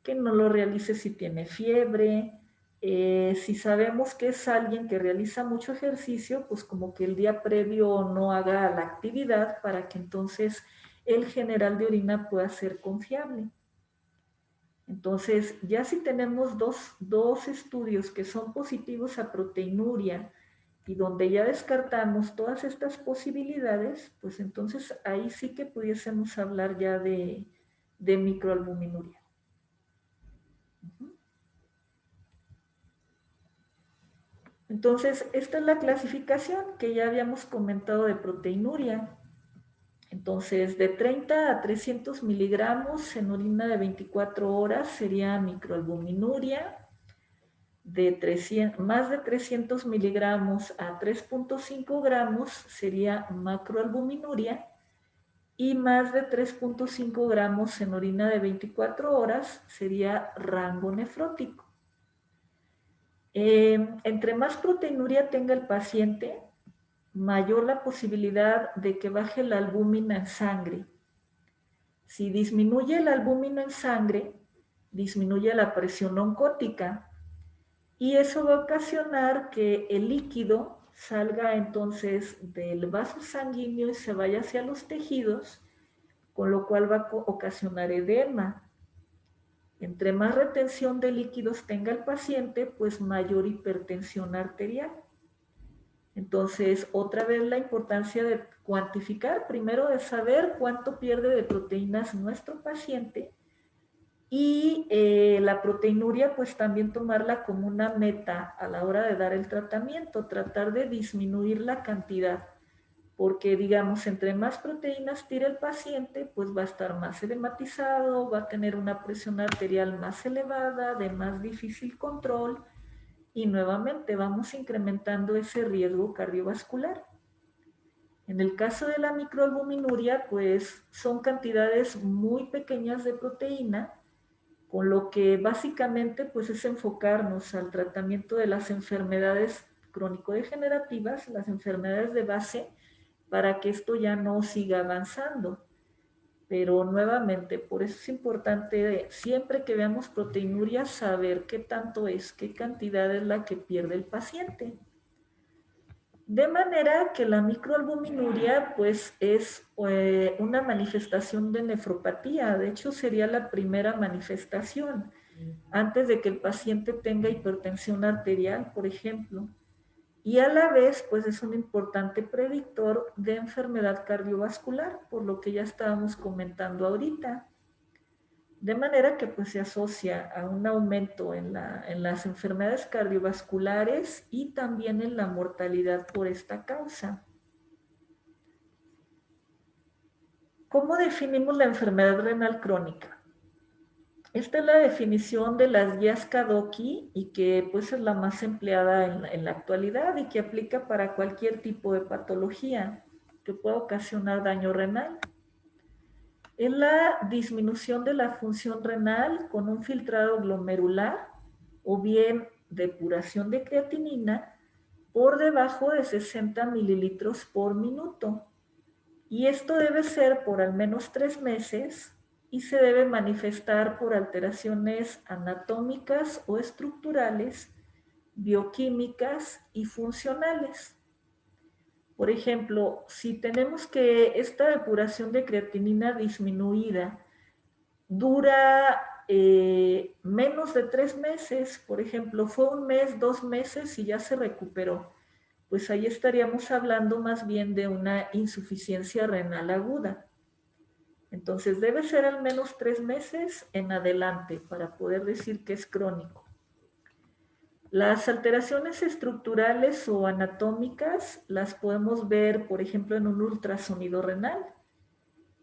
que no lo realice si tiene fiebre. Si sabemos que es alguien que realiza mucho ejercicio, pues como que el día previo no haga la actividad para que entonces el general de orina pueda ser confiable. Entonces, ya si tenemos dos estudios que son positivos a proteinuria, y donde ya descartamos todas estas posibilidades, pues entonces ahí sí que pudiésemos hablar ya de microalbuminuria. Entonces, esta es la clasificación que ya habíamos comentado de proteinuria. Entonces, de 30 a 300 miligramos en orina de 24 horas sería microalbuminuria. De más de 300 miligramos a 3.5 gramos sería macroalbuminuria, y más de 3.5 gramos en orina de 24 horas sería rango nefrótico. Entre más proteinuria tenga el paciente, mayor la posibilidad de que baje la albúmina en sangre. Si disminuye la albúmina en sangre, disminuye la presión oncótica, y eso va a ocasionar que el líquido salga entonces del vaso sanguíneo y se vaya hacia los tejidos, con lo cual va a ocasionar edema. Entre más retención de líquidos tenga el paciente, pues mayor hipertensión arterial. Entonces, otra vez la importancia de cuantificar, primero de saber cuánto pierde de proteínas nuestro paciente, y la proteinuria, pues también tomarla como una meta a la hora de dar el tratamiento, tratar de disminuir la cantidad, porque digamos, entre más proteínas tire el paciente, pues va a estar más edematizado, va a tener una presión arterial más elevada, de más difícil control, y nuevamente vamos incrementando ese riesgo cardiovascular. En el caso de la microalbuminuria, pues son cantidades muy pequeñas de proteína, con lo que básicamente pues es enfocarnos al tratamiento de las enfermedades crónico-degenerativas, las enfermedades de base, para que esto ya no siga avanzando. Pero nuevamente, por eso es importante siempre que veamos proteinuria saber qué tanto es, qué cantidad es la que pierde el paciente. De manera que la microalbuminuria pues es una manifestación de nefropatía. De hecho, sería la primera manifestación antes de que el paciente tenga hipertensión arterial, por ejemplo. Y a la vez, pues es un importante predictor de enfermedad cardiovascular, por lo que ya estábamos comentando ahorita. De manera que pues se asocia a un aumento en las enfermedades cardiovasculares y también en la mortalidad por esta causa. ¿Cómo definimos la enfermedad renal crónica? Esta es la definición de las guías Kadoki y que pues es la más empleada en la actualidad y que aplica para cualquier tipo de patología que pueda ocasionar daño renal. Es la disminución de la función renal con un filtrado glomerular o bien depuración de creatinina por debajo de 60 mililitros por minuto. Y esto debe ser por al menos 3 meses y se debe manifestar por alteraciones anatómicas o estructurales, bioquímicas y funcionales. Por ejemplo, si tenemos que esta depuración de creatinina disminuida dura menos de 3 meses, por ejemplo, fue 1 mes, 2 meses y ya se recuperó, pues ahí estaríamos hablando más bien de una insuficiencia renal aguda. Entonces debe ser al menos 3 meses en adelante para poder decir que es crónico. Las alteraciones estructurales o anatómicas las podemos ver, por ejemplo, en un ultrasonido renal.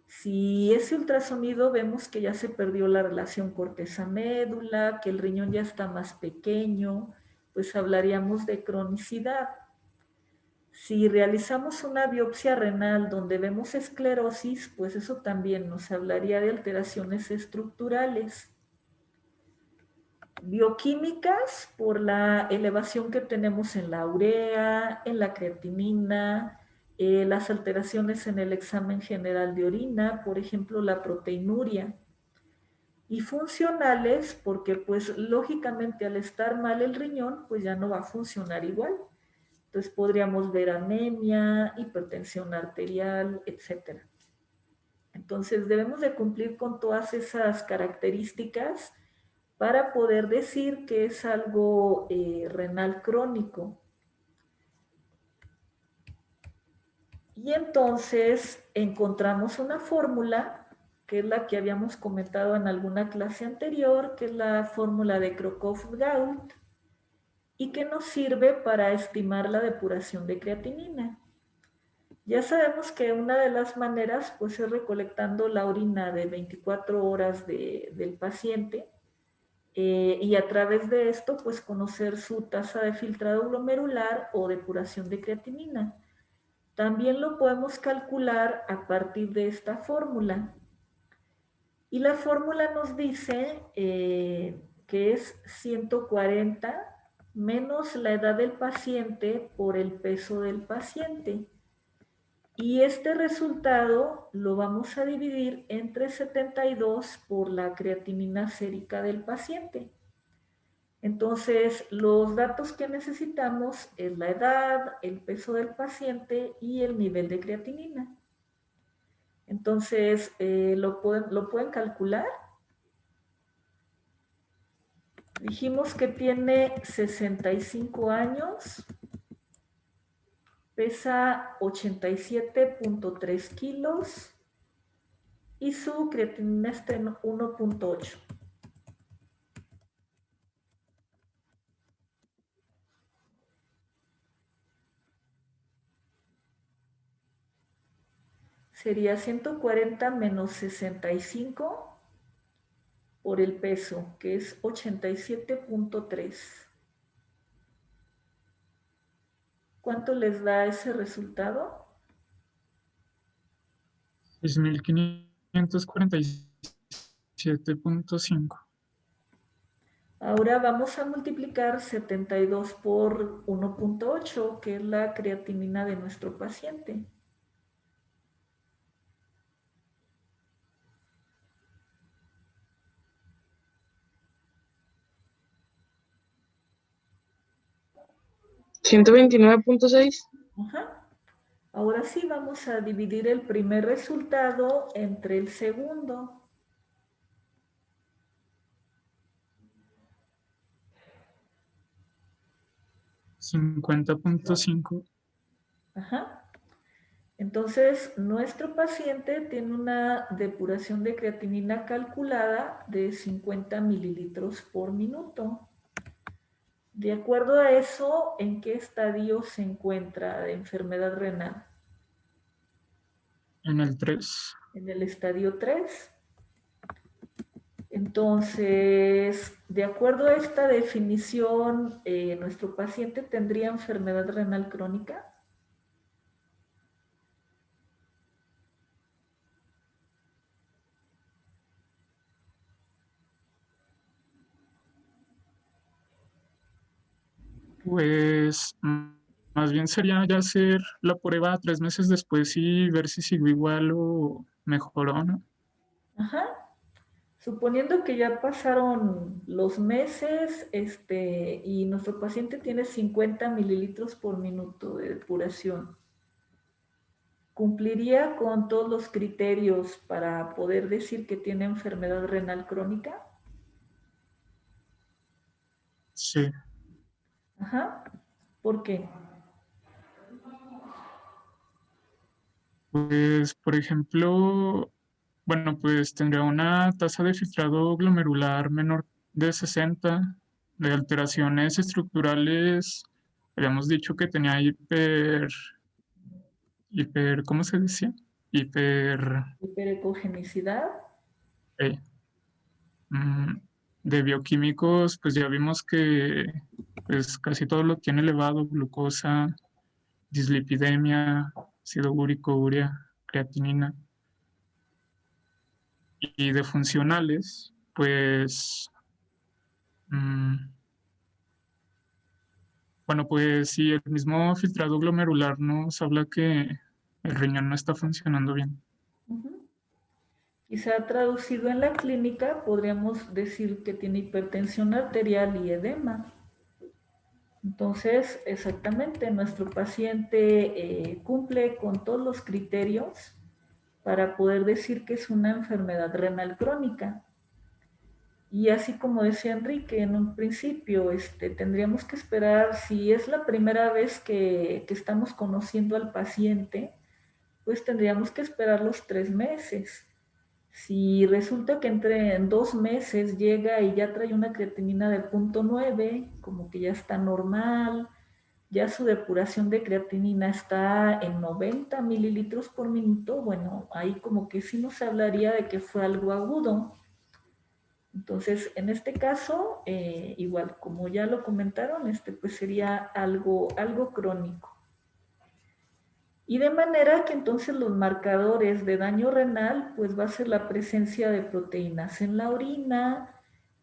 Si ese ultrasonido vemos que ya se perdió la relación corteza-médula, que el riñón ya está más pequeño, pues hablaríamos de cronicidad. Si realizamos una biopsia renal donde vemos esclerosis, pues eso también nos hablaría de alteraciones estructurales. Bioquímicas, por la elevación que tenemos en la urea, en la creatinina, las alteraciones en el examen general de orina, por ejemplo, la proteinuria. Y funcionales, porque pues lógicamente al estar mal el riñón, pues ya no va a funcionar igual. Entonces podríamos ver anemia, hipertensión arterial, etc. Entonces debemos de cumplir con todas esas características para poder decir que es algo renal crónico. Y entonces encontramos una fórmula, que es la que habíamos comentado en alguna clase anterior, que es la fórmula de Crocov-Gault, y que nos sirve para estimar la depuración de creatinina. Ya sabemos que una de las maneras pues, es recolectando la orina de 24 horas del paciente, y a través de esto pues conocer su tasa de filtrado glomerular o depuración de creatinina. También lo podemos calcular a partir de esta fórmula. Y la fórmula nos dice que es 140 menos la edad del paciente por el peso del paciente. Y este resultado lo vamos a dividir entre 72 por la creatinina sérica del paciente. Entonces, los datos que necesitamos es la edad, el peso del paciente y el nivel de creatinina. Entonces, ¿lo pueden calcular? Dijimos que tiene 65 años, pesa 87.3 kilos y su creatinina está en 1.8. Sería 140 menos 65 por el peso, que es 87.3. ¿Cuánto les da ese resultado? 6.547.5. Ahora vamos a multiplicar 72 por 1.8, que es la creatinina de nuestro paciente. ¿129.6? Ajá. Ahora sí vamos a dividir el primer resultado entre el segundo. $50.5. Ajá. Entonces, nuestro paciente tiene una depuración de creatinina calculada de 50 mililitros por minuto. De acuerdo a eso, ¿en qué estadio se encuentra de enfermedad renal? En el 3. En el estadio 3. Entonces, de acuerdo a esta definición, ¿nuestro paciente tendría enfermedad renal crónica? Pues más bien sería ya hacer la prueba 3 meses después y ver si siguió igual o mejoró, ¿no? Ajá. Suponiendo que ya pasaron los meses, y nuestro paciente tiene 50 mililitros por minuto de depuración, ¿cumpliría con todos los criterios para poder decir que tiene enfermedad renal crónica? Sí. Ajá. ¿Por qué? Pues, por ejemplo, bueno, pues tendría una tasa de filtrado glomerular menor de 60, de alteraciones estructurales. Habíamos dicho que tenía ¿cómo se decía? Hiperecogenicidad. Eh, mm, de bioquímicos, pues ya vimos que pues casi todo lo tiene elevado, glucosa, dislipidemia, ácido úrico, urea, creatinina. Y de funcionales, pues, bueno, pues sí, el mismo filtrado glomerular nos habla que el riñón no está funcionando bien. Ujú. Quizá traducido en la clínica podríamos decir que tiene hipertensión arterial y edema. Entonces, exactamente, nuestro paciente cumple con todos los criterios para poder decir que es una enfermedad renal crónica. Y así como decía Enrique en un principio, tendríamos que esperar, si es la primera vez que estamos conociendo al paciente, pues tendríamos que esperar los 3 meses. Si resulta que en 2 meses llega y ya trae una creatinina de 0.9, como que ya está normal, ya su depuración de creatinina está en 90 mililitros por minuto, bueno, ahí como que sí nos hablaría de que fue algo agudo. Entonces, en este caso, igual, como ya lo comentaron, pues sería algo crónico. Y de manera que entonces los marcadores de daño renal, pues va a ser la presencia de proteínas en la orina,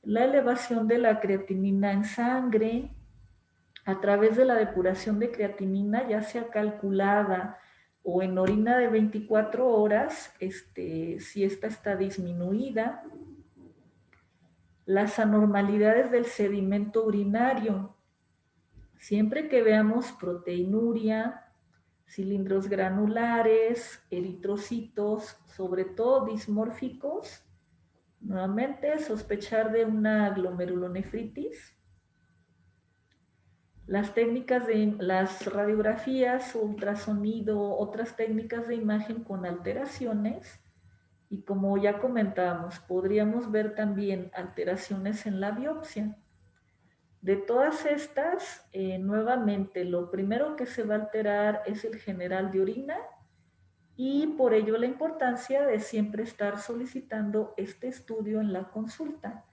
la elevación de la creatinina en sangre, a través de la depuración de creatinina, ya sea calculada o en orina de 24 horas, si esta está disminuida, las anormalidades del sedimento urinario. Siempre que veamos proteinuria, cilindros granulares, eritrocitos, sobre todo dismórficos, nuevamente sospechar de una glomerulonefritis. Las técnicas de las radiografías, ultrasonido, otras técnicas de imagen con alteraciones. Y como ya comentábamos, podríamos ver también alteraciones en la biopsia. De todas estas, nuevamente, lo primero que se va a alterar es el general de orina y por ello la importancia de siempre estar solicitando este estudio en la consulta,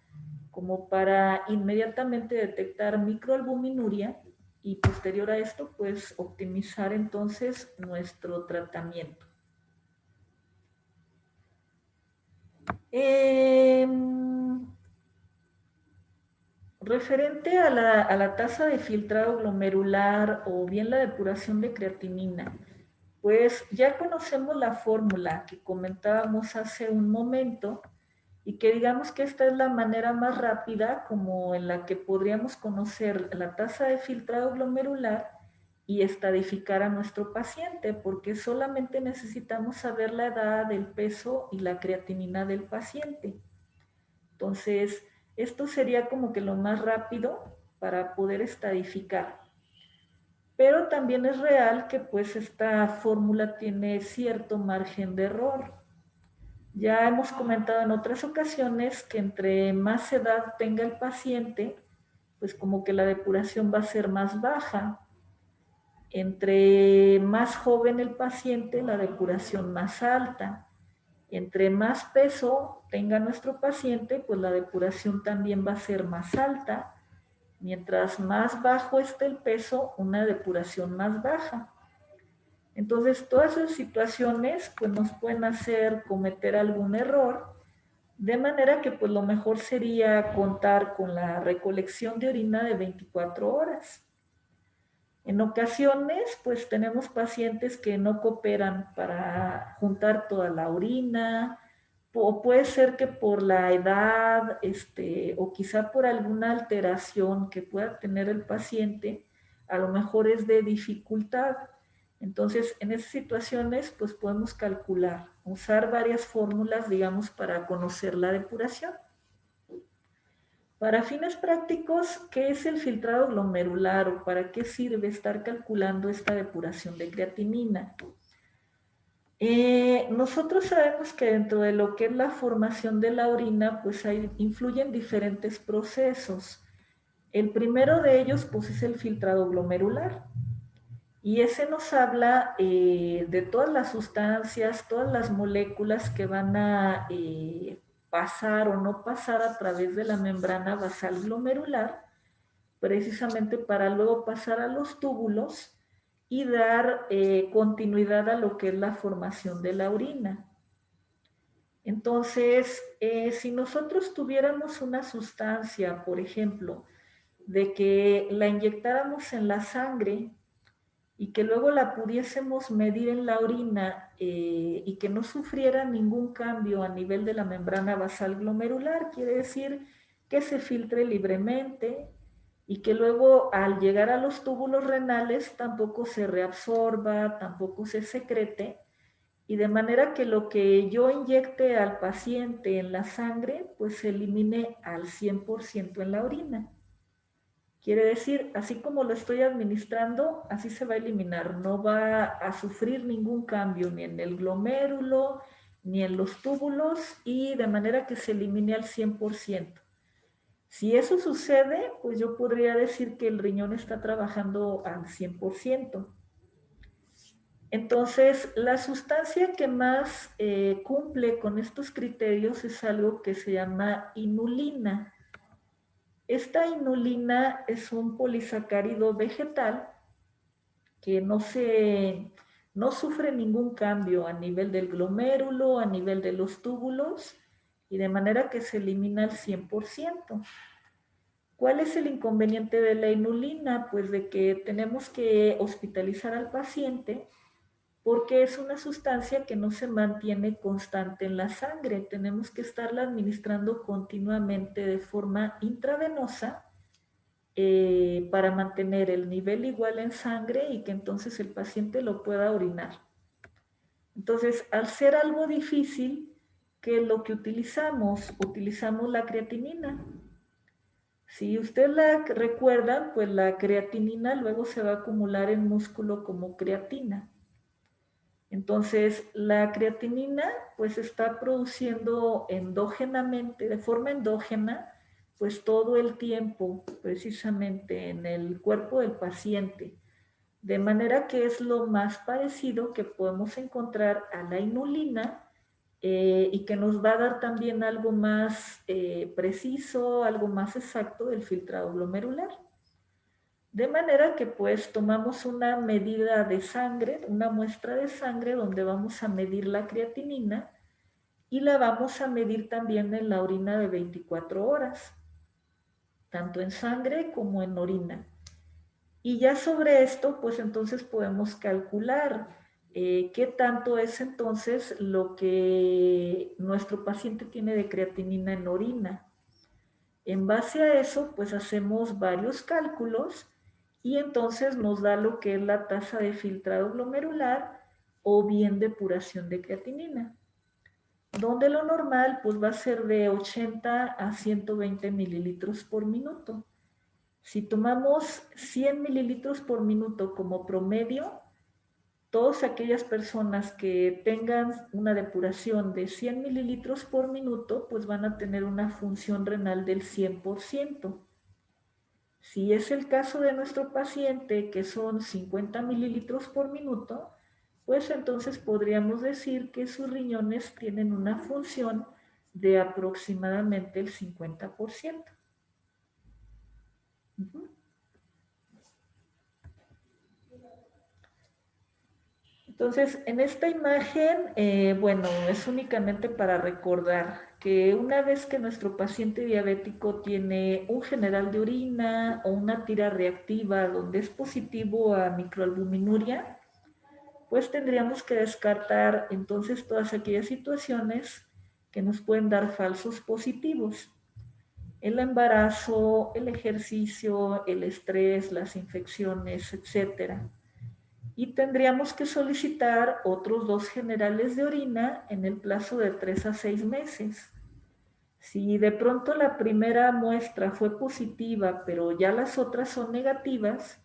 como para inmediatamente detectar microalbuminuria y posterior a esto, pues optimizar entonces nuestro tratamiento. Referente a la tasa de filtrado glomerular o bien la depuración de creatinina, pues ya conocemos la fórmula que comentábamos hace un momento y que digamos que esta es la manera más rápida como en la que podríamos conocer la tasa de filtrado glomerular y estadificar a nuestro paciente, porque solamente necesitamos saber la edad, el peso y la creatinina del paciente. Entonces, esto sería como que lo más rápido para poder estadificar. Pero también es real que pues esta fórmula tiene cierto margen de error. Ya hemos comentado en otras ocasiones que entre más edad tenga el paciente, pues como que la depuración va a ser más baja. Entre más joven el paciente, la depuración más alta. Entre más peso tenga nuestro paciente, pues la depuración también va a ser más alta. Mientras más bajo esté el peso, una depuración más baja. Entonces, todas esas situaciones pues, nos pueden hacer cometer algún error, de manera que pues, lo mejor sería contar con la recolección de orina de 24 horas. En ocasiones, pues tenemos pacientes que no cooperan para juntar toda la orina, o puede ser que por la edad, o quizá por alguna alteración que pueda tener el paciente, a lo mejor es de dificultad. Entonces, en esas situaciones, pues podemos calcular, usar varias fórmulas, digamos, para conocer la depuración. Para fines prácticos, ¿qué es el filtrado glomerular o para qué sirve estar calculando esta depuración de creatinina? Nosotros sabemos que dentro de lo que es la formación de la orina, pues influyen diferentes procesos. El primero de ellos, pues es el filtrado glomerular. Y ese nos habla de todas las sustancias, todas las moléculas que van a pasar o no pasar a través de la membrana basal glomerular, precisamente para luego pasar a los túbulos y dar continuidad a lo que es la formación de la orina. Entonces, si nosotros tuviéramos una sustancia, por ejemplo, de que la inyectáramos en la sangre y que luego la pudiésemos medir en la orina y que no sufriera ningún cambio a nivel de la membrana basal glomerular, quiere decir que se filtre libremente y que luego al llegar a los túbulos renales tampoco se reabsorba, tampoco se secrete, y de manera que lo que yo inyecte al paciente en la sangre, pues se elimine al 100% en la orina. Quiere decir, así como lo estoy administrando, así se va a eliminar. No va a sufrir ningún cambio ni en el glomérulo, ni en los túbulos, y de manera que se elimine al 100%. Si eso sucede, pues yo podría decir que el riñón está trabajando al 100%. Entonces, la sustancia que más cumple con estos criterios es algo que se llama inulina. Esta inulina es un polisacárido vegetal que no sufre ningún cambio a nivel del glomérulo, a nivel de los túbulos, y de manera que se elimina al 100%. ¿Cuál es el inconveniente de la inulina? Pues de que tenemos que hospitalizar al paciente porque es una sustancia que no se mantiene constante en la sangre. Tenemos que estarla administrando continuamente de forma intravenosa para mantener el nivel igual en sangre y que entonces el paciente lo pueda orinar. Entonces, al ser algo difícil, ¿qué es lo que utilizamos? Utilizamos la creatinina. Si usted la recuerda, pues la creatinina luego se va a acumular en músculo como creatina. Entonces, la creatinina pues está produciendo endógenamente, de forma endógena, pues todo el tiempo, precisamente en el cuerpo del paciente. De manera que es lo más parecido que podemos encontrar a la inulina y que nos va a dar también algo más preciso, algo más exacto del filtrado glomerular. De manera que pues tomamos una medida de sangre, una muestra de sangre donde vamos a medir la creatinina y la vamos a medir también en la orina de 24 horas, tanto en sangre como en orina. Y ya sobre esto pues entonces podemos calcular qué tanto es entonces lo que nuestro paciente tiene de creatinina en orina. En base a eso pues hacemos varios cálculos y entonces nos da lo que es la tasa de filtrado glomerular o bien depuración de creatinina, donde lo normal pues va a ser de 80 a 120 mililitros por minuto. Si tomamos 100 mililitros por minuto como promedio, todas aquellas personas que tengan una depuración de 100 mililitros por minuto pues van a tener una función renal del 100%. Si es el caso de nuestro paciente, que son 50 mililitros por minuto, pues entonces podríamos decir que sus riñones tienen una función de aproximadamente el 50%. Entonces, en esta imagen, bueno, es únicamente para recordar que una vez que nuestro paciente diabético tiene un general de orina o una tira reactiva donde es positivo a microalbuminuria, pues tendríamos que descartar entonces todas aquellas situaciones que nos pueden dar falsos positivos. El embarazo, el ejercicio, el estrés, las infecciones, etcétera. Y tendríamos que solicitar otros 2 generales de orina en el plazo de 3 a 6 meses. Si de pronto la primera muestra fue positiva, pero ya las otras son negativas,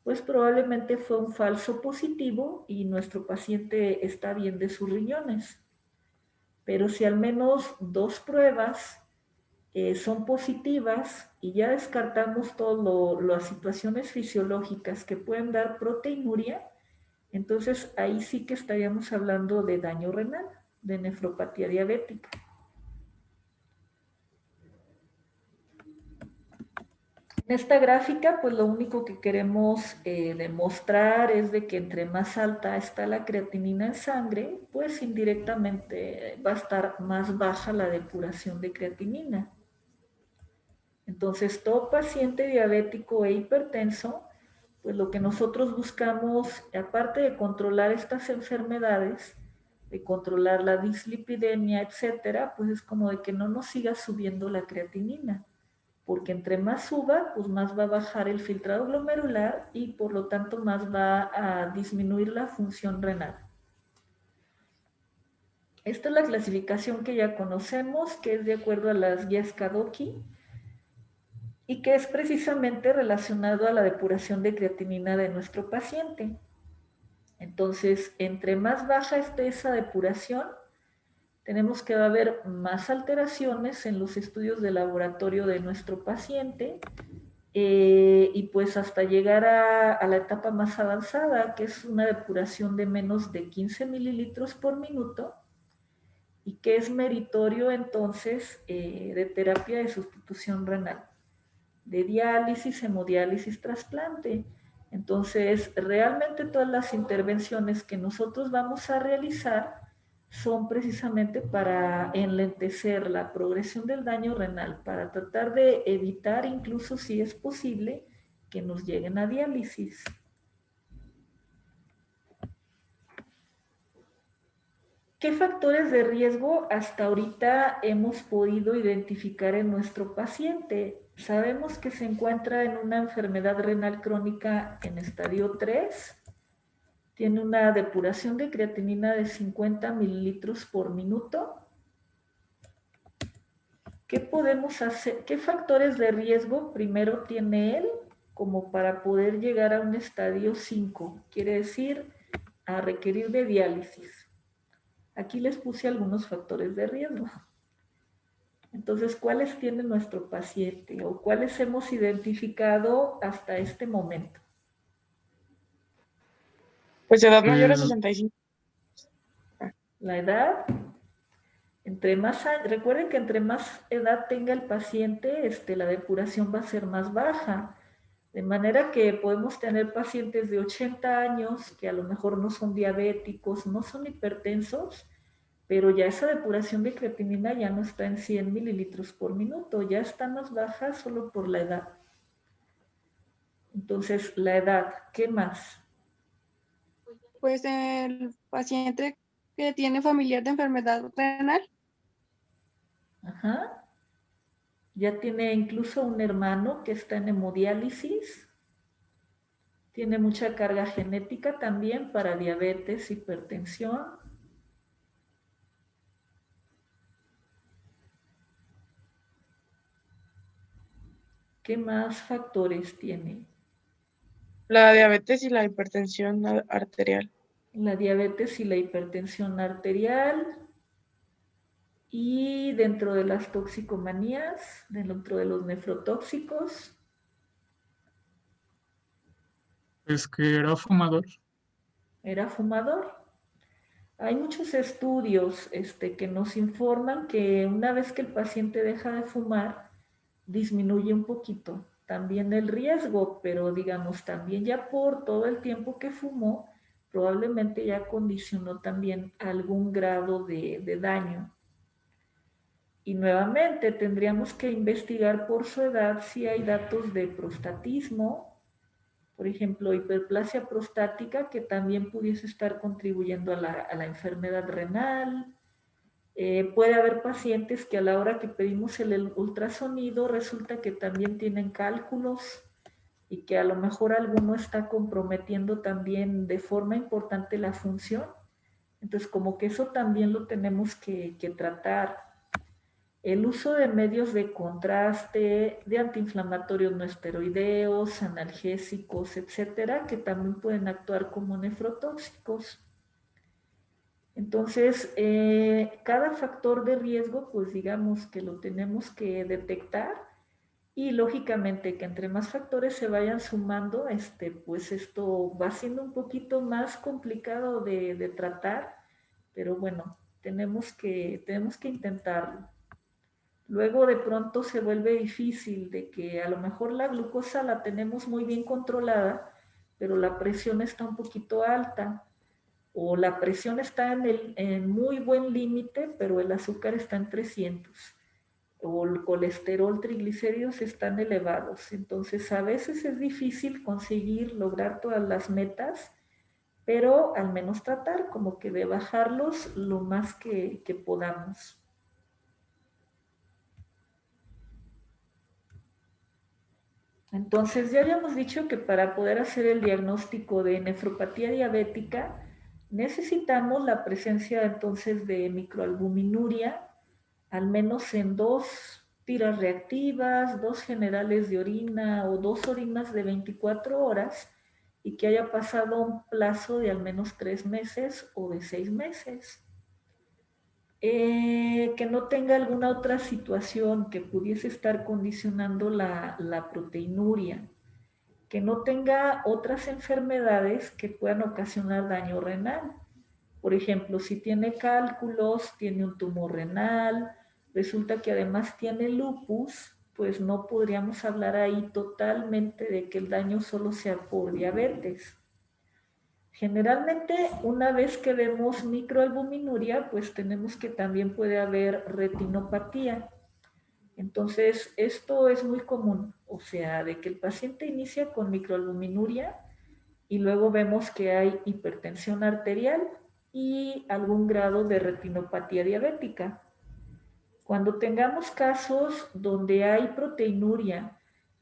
pues probablemente fue un falso positivo y nuestro paciente está bien de sus riñones. Pero si al menos 2 pruebas son positivas y ya descartamos todas las situaciones fisiológicas que pueden dar proteinuria, entonces ahí sí que estaríamos hablando de daño renal, de nefropatía diabética. En esta gráfica, pues lo único que queremos demostrar es de que entre más alta está la creatinina en sangre, pues indirectamente va a estar más baja la depuración de creatinina. Entonces, todo paciente diabético e hipertenso, pues lo que nosotros buscamos, aparte de controlar estas enfermedades, de controlar la dislipidemia, etcétera, pues es como de que no nos siga subiendo la creatinina, porque entre más suba, pues más va a bajar el filtrado glomerular y por lo tanto más va a disminuir la función renal. Esta es la clasificación que ya conocemos, que es de acuerdo a las guías Kadoki y que es precisamente relacionado a la depuración de creatinina de nuestro paciente. Entonces, entre más baja esté esa depuración, tenemos que va a haber más alteraciones en los estudios de laboratorio de nuestro paciente y pues hasta llegar a la etapa más avanzada, que es una depuración de menos de 15 mililitros por minuto y que es meritorio entonces de terapia de sustitución renal, de diálisis, hemodiálisis, trasplante. Entonces, realmente todas las intervenciones que nosotros vamos a realizar son precisamente para enlentecer la progresión del daño renal, para tratar de evitar, incluso si es posible, que nos lleguen a diálisis. ¿Qué factores de riesgo hasta ahorita hemos podido identificar en nuestro paciente? Sabemos que se encuentra en una enfermedad renal crónica en estadio 3, tiene una depuración de creatinina de 50 mililitros por minuto. ¿Qué podemos hacer? ¿Qué factores de riesgo primero tiene él como para poder llegar a un estadio 5? Quiere decir, a requerir de diálisis. Aquí les puse algunos factores de riesgo. Entonces, ¿cuáles tiene nuestro paciente o cuáles hemos identificado hasta este momento? Pues edad mayor a Pues 65. La edad, recuerden que entre más edad tenga el paciente, la depuración va a ser más baja. De manera que podemos tener pacientes de 80 años que a lo mejor no son diabéticos, no son hipertensos, pero ya esa depuración de creatinina ya no está en 100 mililitros por minuto, ya está más baja solo por la edad. Entonces, la edad, ¿qué más? Pues el paciente que tiene familiar de enfermedad renal. Ajá. Ya tiene incluso un hermano que está en hemodiálisis. Tiene mucha carga genética también para diabetes, hipertensión. ¿Qué más factores tiene? La diabetes y la hipertensión arterial. La diabetes y la hipertensión arterial. Y dentro de las toxicomanías, dentro de los nefrotóxicos, es que era fumador. era fumador. Hay muchos estudios que nos informan que una vez que el paciente deja de fumar, disminuye un poquito también el riesgo, pero digamos también ya por todo el tiempo que fumó, probablemente ya condicionó también algún grado de daño. Y nuevamente tendríamos que investigar por su edad si hay datos de prostatismo, por ejemplo, hiperplasia prostática, que también pudiese estar contribuyendo a la enfermedad renal. Puede haber pacientes que a la hora que pedimos el ultrasonido resulta que también tienen cálculos y que a lo mejor alguno está comprometiendo también de forma importante la función. Entonces, como que eso también lo tenemos que tratar. El uso de medios de contraste, de antiinflamatorios no esteroideos, analgésicos, etcétera, que también pueden actuar como nefrotóxicos. Entonces, cada factor de riesgo, pues digamos que lo tenemos que detectar y lógicamente que entre más factores se vayan sumando, pues esto va siendo un poquito más complicado de tratar, pero bueno, tenemos que intentarlo. Luego de pronto se vuelve difícil de que a lo mejor la glucosa la tenemos muy bien controlada, pero la presión está un poquito alta, o la presión está en muy buen límite, pero el azúcar está en 300, o el colesterol, triglicéridos están elevados. Entonces a veces es difícil conseguir lograr todas las metas, pero al menos tratar como que de bajarlos lo más que podamos. Entonces ya habíamos dicho que para poder hacer el diagnóstico de nefropatía diabética necesitamos la presencia entonces de microalbuminuria, al menos en 2 tiras reactivas, 2 generales de orina o 2 orinas de 24 horas y que haya pasado un plazo de al menos 3 meses o de 6 meses. Que no tenga alguna otra situación que pudiese estar condicionando la proteinuria, que no tenga otras enfermedades que puedan ocasionar daño renal. Por ejemplo, si tiene cálculos, tiene un tumor renal, resulta que además tiene lupus, pues no podríamos hablar ahí totalmente de que el daño solo sea por diabetes. Generalmente, una vez que vemos microalbuminuria, pues tenemos que también puede haber retinopatía. Entonces, esto es muy común, o sea, de que el paciente inicia con microalbuminuria y luego vemos que hay hipertensión arterial y algún grado de retinopatía diabética. Cuando tengamos casos donde hay proteinuria,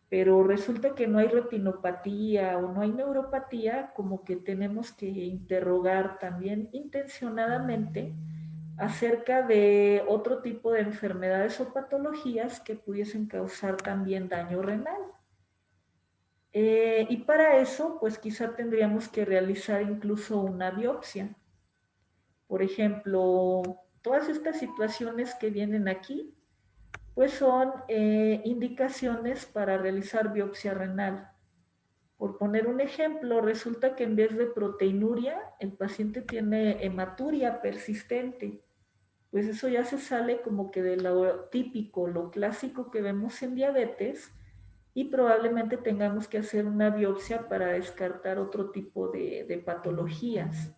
pero resulta que no hay retinopatía o no hay neuropatía, como que tenemos que interrogar también intencionadamente acerca de otro tipo de enfermedades o patologías que pudiesen causar también daño renal. Y para eso, pues quizá tendríamos que realizar incluso una biopsia. Por ejemplo, todas estas situaciones que vienen aquí, pues son indicaciones para realizar biopsia renal. Por poner un ejemplo, resulta que en vez de proteinuria, el paciente tiene hematuria persistente. Pues eso ya se sale como que de lo típico, lo clásico que vemos en diabetes, y probablemente tengamos que hacer una biopsia para descartar otro tipo de patologías.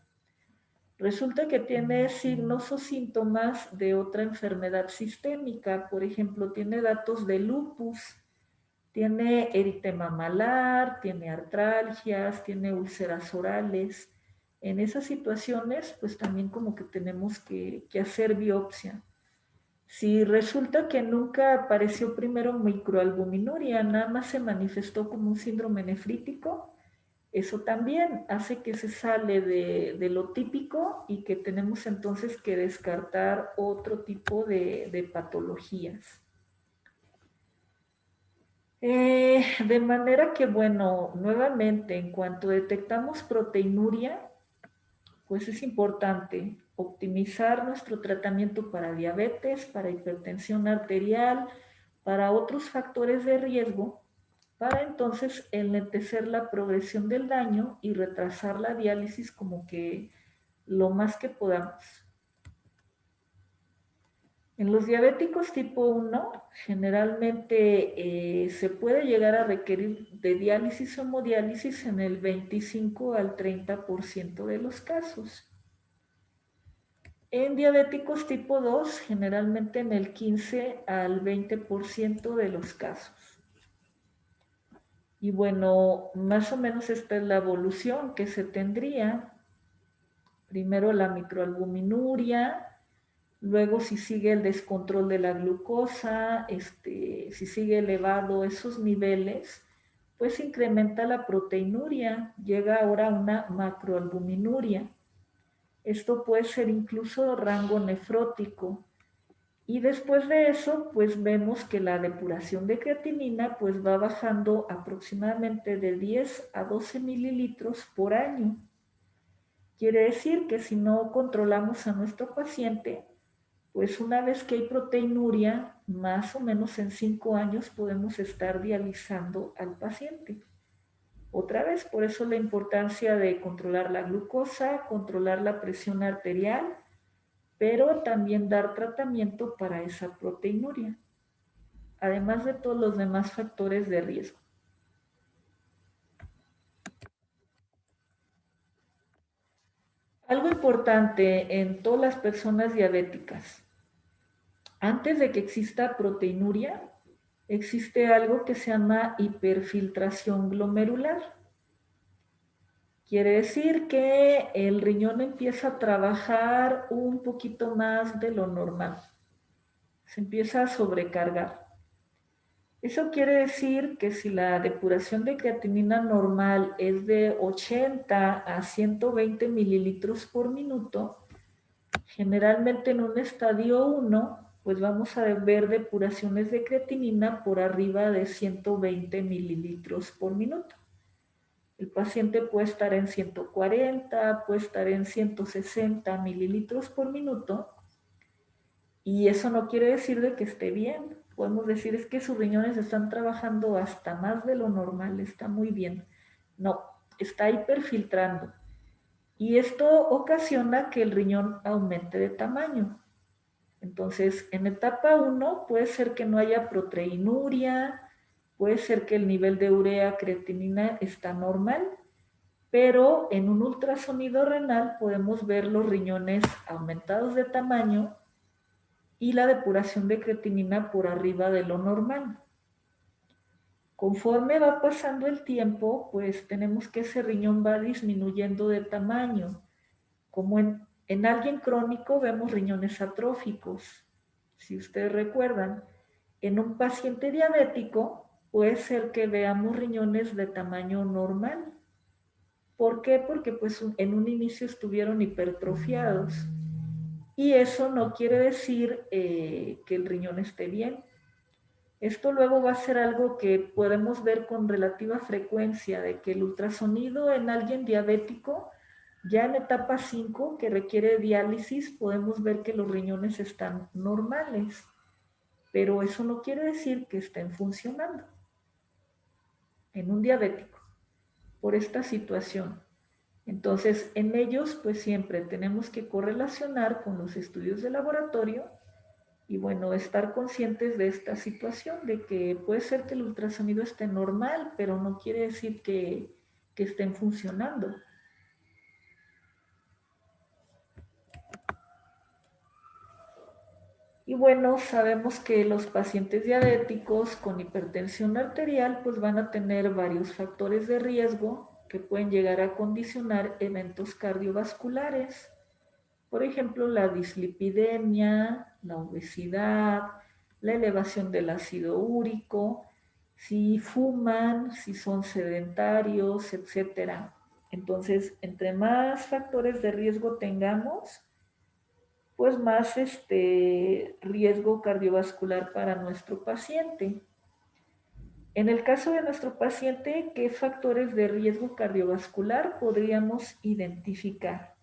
Resulta que tiene signos o síntomas de otra enfermedad sistémica, por ejemplo, tiene datos de lupus, tiene eritema malar, tiene artralgias, tiene úlceras orales. En esas situaciones, pues también como que tenemos que hacer biopsia. Si resulta que nunca apareció primero microalbuminuria, nada más se manifestó como un síndrome nefrítico, eso también hace que se sale de lo típico y que tenemos entonces que descartar otro tipo de patologías. De manera que, bueno, nuevamente, en cuanto detectamos proteinuria, pues es importante optimizar nuestro tratamiento para diabetes, para hipertensión arterial, para otros factores de riesgo, para entonces enlentecer la progresión del daño y retrasar la diálisis como que lo más que podamos. En los diabéticos tipo 1, generalmente se puede llegar a requerir de diálisis o hemodiálisis en el 25 al 30% de los casos. En diabéticos tipo 2, generalmente en el 15 al 20% de los casos. Y bueno, más o menos esta es la evolución que se tendría. Primero la microalbuminuria, luego si sigue el descontrol de la glucosa, si sigue elevado esos niveles, pues incrementa la proteinuria, llega ahora a una macroalbuminuria. Esto puede ser incluso rango nefrótico. Y después de eso, pues vemos que la depuración de creatinina pues va bajando aproximadamente de 10 a 12 mililitros por año. Quiere decir que si no controlamos a nuestro paciente, pues una vez que hay proteinuria, más o menos en 5 años podemos estar dializando al paciente. Otra vez, por eso la importancia de controlar la glucosa, controlar la presión arterial, pero también dar tratamiento para esa proteinuria. además de todos los demás factores de riesgo. Algo importante en todas las personas diabéticas. Antes de que exista proteinuria, existe algo que se llama hiperfiltración glomerular. Quiere decir que el riñón empieza a trabajar un poquito más de lo normal. Se empieza a sobrecargar. Eso quiere decir que si la depuración de creatinina normal es de 80 a 120 mililitros por minuto, generalmente en un estadio 1, pues vamos a ver depuraciones de creatinina por arriba de 120 mililitros por minuto. El paciente puede estar en 140, puede estar en 160 mililitros por minuto, y eso no quiere decir de que esté bien. Podemos decir es que sus riñones están trabajando hasta más de lo normal, está muy bien. No, está hiperfiltrando. Y esto ocasiona que el riñón aumente de tamaño. Entonces, en etapa 1 puede ser que no haya proteinuria, puede ser que el nivel de urea, creatinina está normal, pero en un ultrasonido renal podemos ver los riñones aumentados de tamaño y la depuración de creatinina por arriba de lo normal. Conforme va pasando el tiempo, pues tenemos que ese riñón va disminuyendo de tamaño. Como en alguien crónico vemos riñones atróficos. Si ustedes recuerdan, en un paciente diabético puede ser que veamos riñones de tamaño normal. ¿Por qué? Porque pues en un inicio estuvieron hipertrofiados. Y eso no quiere decir que el riñón esté bien. Esto luego va a ser algo que podemos ver con relativa frecuencia, de que el ultrasonido en alguien diabético, ya en etapa 5, que requiere diálisis, podemos ver que los riñones están normales, pero eso no quiere decir que estén funcionando en un diabético por esta situación. Entonces, en ellos, pues siempre tenemos que correlacionar con los estudios de laboratorio y bueno, estar conscientes de esta situación, de que puede ser que el ultrasonido esté normal, pero no quiere decir que estén funcionando. Y bueno, sabemos que los pacientes diabéticos con hipertensión arterial pues van a tener varios factores de riesgo que pueden llegar a condicionar eventos cardiovasculares. Por ejemplo, la dislipidemia, la obesidad, la elevación del ácido úrico, si fuman, si son sedentarios, etc. Entonces, entre más factores de riesgo tengamos, pues más riesgo cardiovascular para nuestro paciente. En el caso de nuestro paciente, ¿qué factores de riesgo cardiovascular podríamos identificar?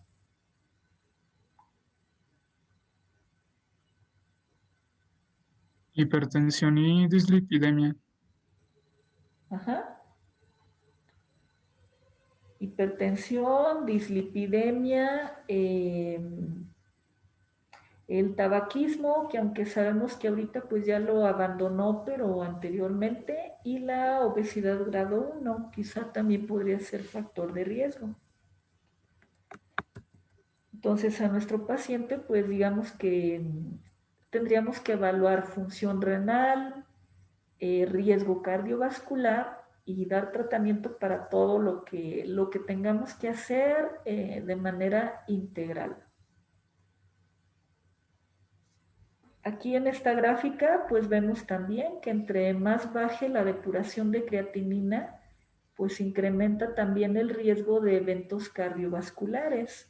Hipertensión y dislipidemia. Ajá. Hipertensión, dislipidemia, el tabaquismo, que aunque sabemos que ahorita pues ya lo abandonó, pero anteriormente, y la obesidad grado 1, quizá también podría ser factor de riesgo. Entonces a nuestro paciente pues digamos que tendríamos que evaluar función renal, riesgo cardiovascular y dar tratamiento para todo lo que tengamos que hacer de manera integral. Aquí en esta gráfica pues vemos también que entre más baje la depuración de creatinina, pues incrementa también el riesgo de eventos cardiovasculares.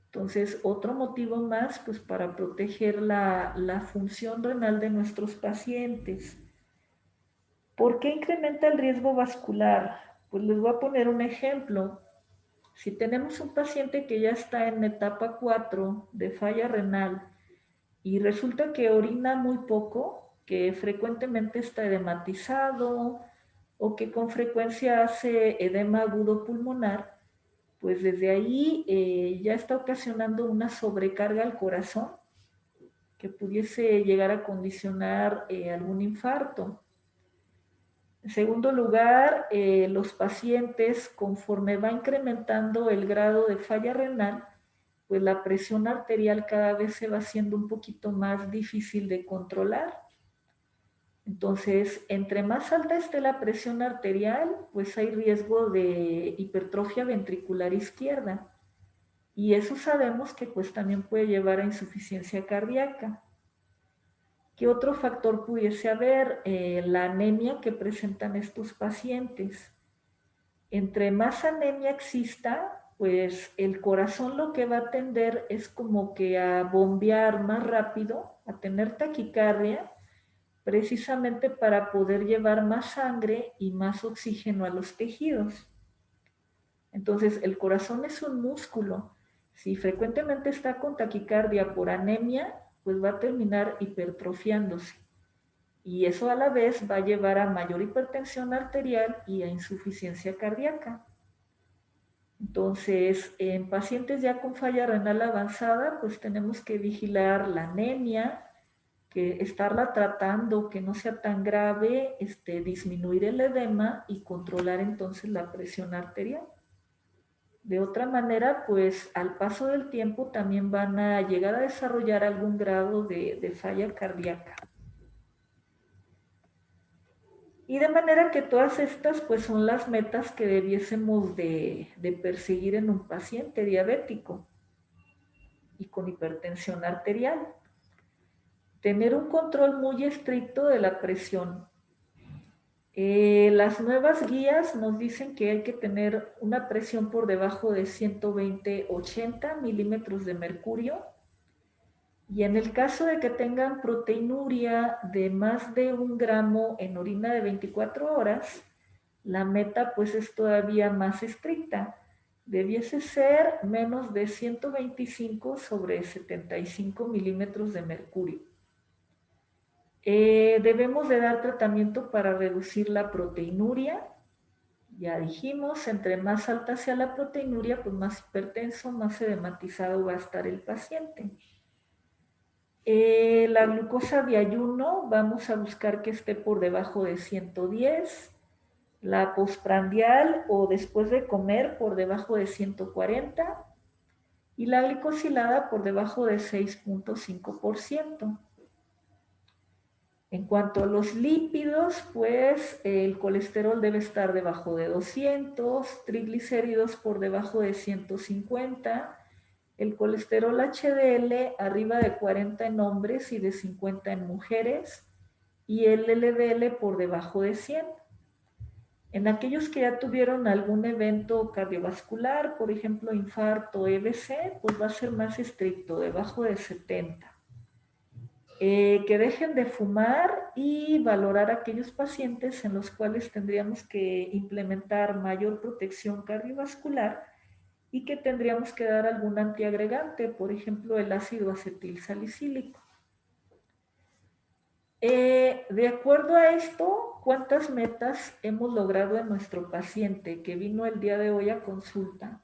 Entonces, otro motivo más pues para proteger la función renal de nuestros pacientes. ¿Por qué incrementa el riesgo vascular? Pues les voy a poner un ejemplo. Si tenemos un paciente que ya está en etapa 4 de falla renal y resulta que orina muy poco, que frecuentemente está edematizado o que con frecuencia hace edema agudo pulmonar, pues desde ahí ya está ocasionando una sobrecarga al corazón que pudiese llegar a condicionar algún infarto. En segundo lugar, los pacientes, conforme va incrementando el grado de falla renal, pues la presión arterial cada vez se va haciendo un poquito más difícil de controlar. Entonces, entre más alta esté la presión arterial, pues hay riesgo de hipertrofia ventricular izquierda. Y eso sabemos que pues también puede llevar a insuficiencia cardíaca. ¿Qué otro factor pudiese haber? La anemia que presentan estos pacientes. Entre más anemia exista, pues el corazón lo que va a tender es como que a bombear más rápido, a tener taquicardia, precisamente para poder llevar más sangre y más oxígeno a los tejidos. Entonces, el corazón es un músculo. Si frecuentemente está con taquicardia por anemia, pues va a terminar hipertrofiándose. Y eso a la vez va a llevar a mayor hipertensión arterial y a insuficiencia cardíaca. Entonces, en pacientes ya con falla renal avanzada, pues tenemos que vigilar la anemia, que estarla tratando, que no sea tan grave, disminuir el edema y controlar entonces la presión arterial. De otra manera, pues al paso del tiempo también van a llegar a desarrollar algún grado de falla cardíaca. Y de manera que todas estas pues son las metas que debiésemos de perseguir en un paciente diabético y con hipertensión arterial. Tener un control muy estricto de la presión. Las nuevas guías nos dicen que hay que tener una presión por debajo de 120-80 milímetros de mercurio. Y en el caso de que tengan proteinuria de más de 1 gramo en orina de 24 horas, la meta pues es todavía más estricta. Debiese ser menos de 125 sobre 75 milímetros de mercurio. Debemos de dar tratamiento para reducir la proteinuria. Ya dijimos, entre más alta sea la proteinuria, pues más hipertenso, más edematizado va a estar el paciente. La glucosa de ayuno, vamos a buscar que esté por debajo de 110. La postprandial o después de comer por debajo de 140. Y la glicosilada por debajo de 6.5%. En cuanto a los lípidos, pues el colesterol debe estar debajo de 200, triglicéridos por debajo de 150, el colesterol HDL arriba de 40 en hombres y de 50 en mujeres, y el LDL por debajo de 100. En aquellos que ya tuvieron algún evento cardiovascular, por ejemplo infarto, EBC, pues va a ser más estricto, debajo de 70. Que dejen de fumar y valorar a aquellos pacientes en los cuales tendríamos que implementar mayor protección cardiovascular y que tendríamos que dar algún antiagregante, por ejemplo el ácido acetilsalicílico. De acuerdo a esto, ¿cuántas metas hemos logrado en nuestro paciente que vino el día de hoy a consulta?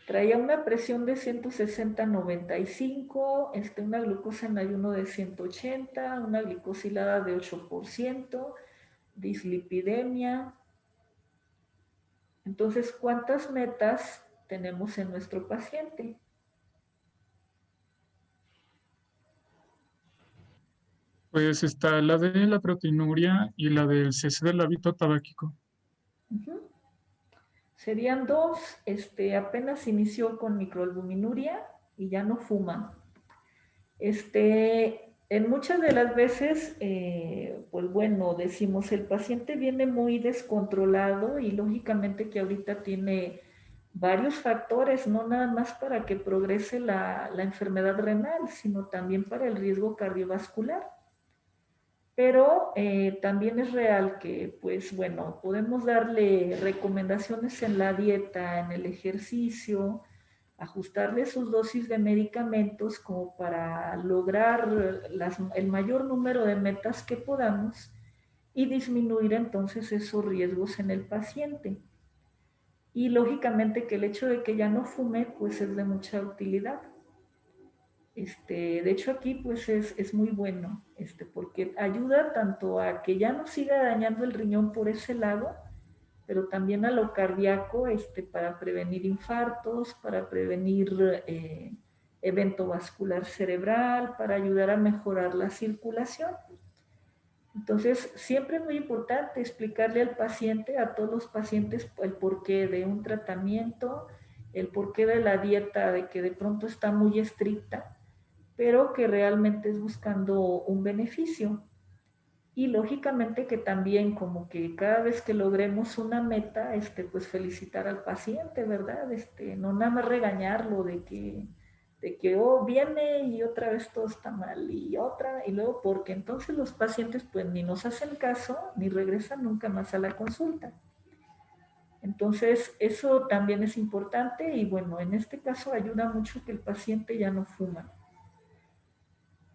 Traía una presión de 160/95, una glucosa en ayuno de 180, una glicosilada de 8%, dislipidemia. Entonces, ¿cuántas metas tenemos en nuestro paciente? Pues está la de la proteinuria y la del cese del hábito tabáquico. Serían dos, apenas inició con microalbuminuria y ya no fuma. En muchas de las veces, pues bueno, decimos, el paciente viene muy descontrolado y lógicamente que ahorita tiene varios factores, no nada más para que progrese la enfermedad renal, sino también para el riesgo cardiovascular. Pero también es real que, pues bueno, podemos darle recomendaciones en la dieta, en el ejercicio, ajustarle sus dosis de medicamentos como para lograr el mayor número de metas que podamos y disminuir entonces esos riesgos en el paciente. Y lógicamente que el hecho de que ya no fume, pues es de mucha utilidad. De hecho aquí pues es muy bueno, porque ayuda tanto a que ya no siga dañando el riñón por ese lado, pero también a lo cardíaco, para prevenir infartos, para prevenir evento vascular cerebral, para ayudar a mejorar la circulación. Entonces, siempre es muy importante explicarle al paciente, a todos los pacientes, el porqué de un tratamiento, el porqué de la dieta, de que de pronto está muy estricta, pero que realmente es buscando un beneficio. Y lógicamente que también como que cada vez que logremos una meta, pues felicitar al paciente, ¿verdad? No nada más regañarlo de que oh, viene y otra vez todo está mal y otra, y luego porque entonces los pacientes pues ni nos hacen caso ni regresan nunca más a la consulta. Entonces eso también es importante y bueno, en este caso ayuda mucho que el paciente ya no fuma.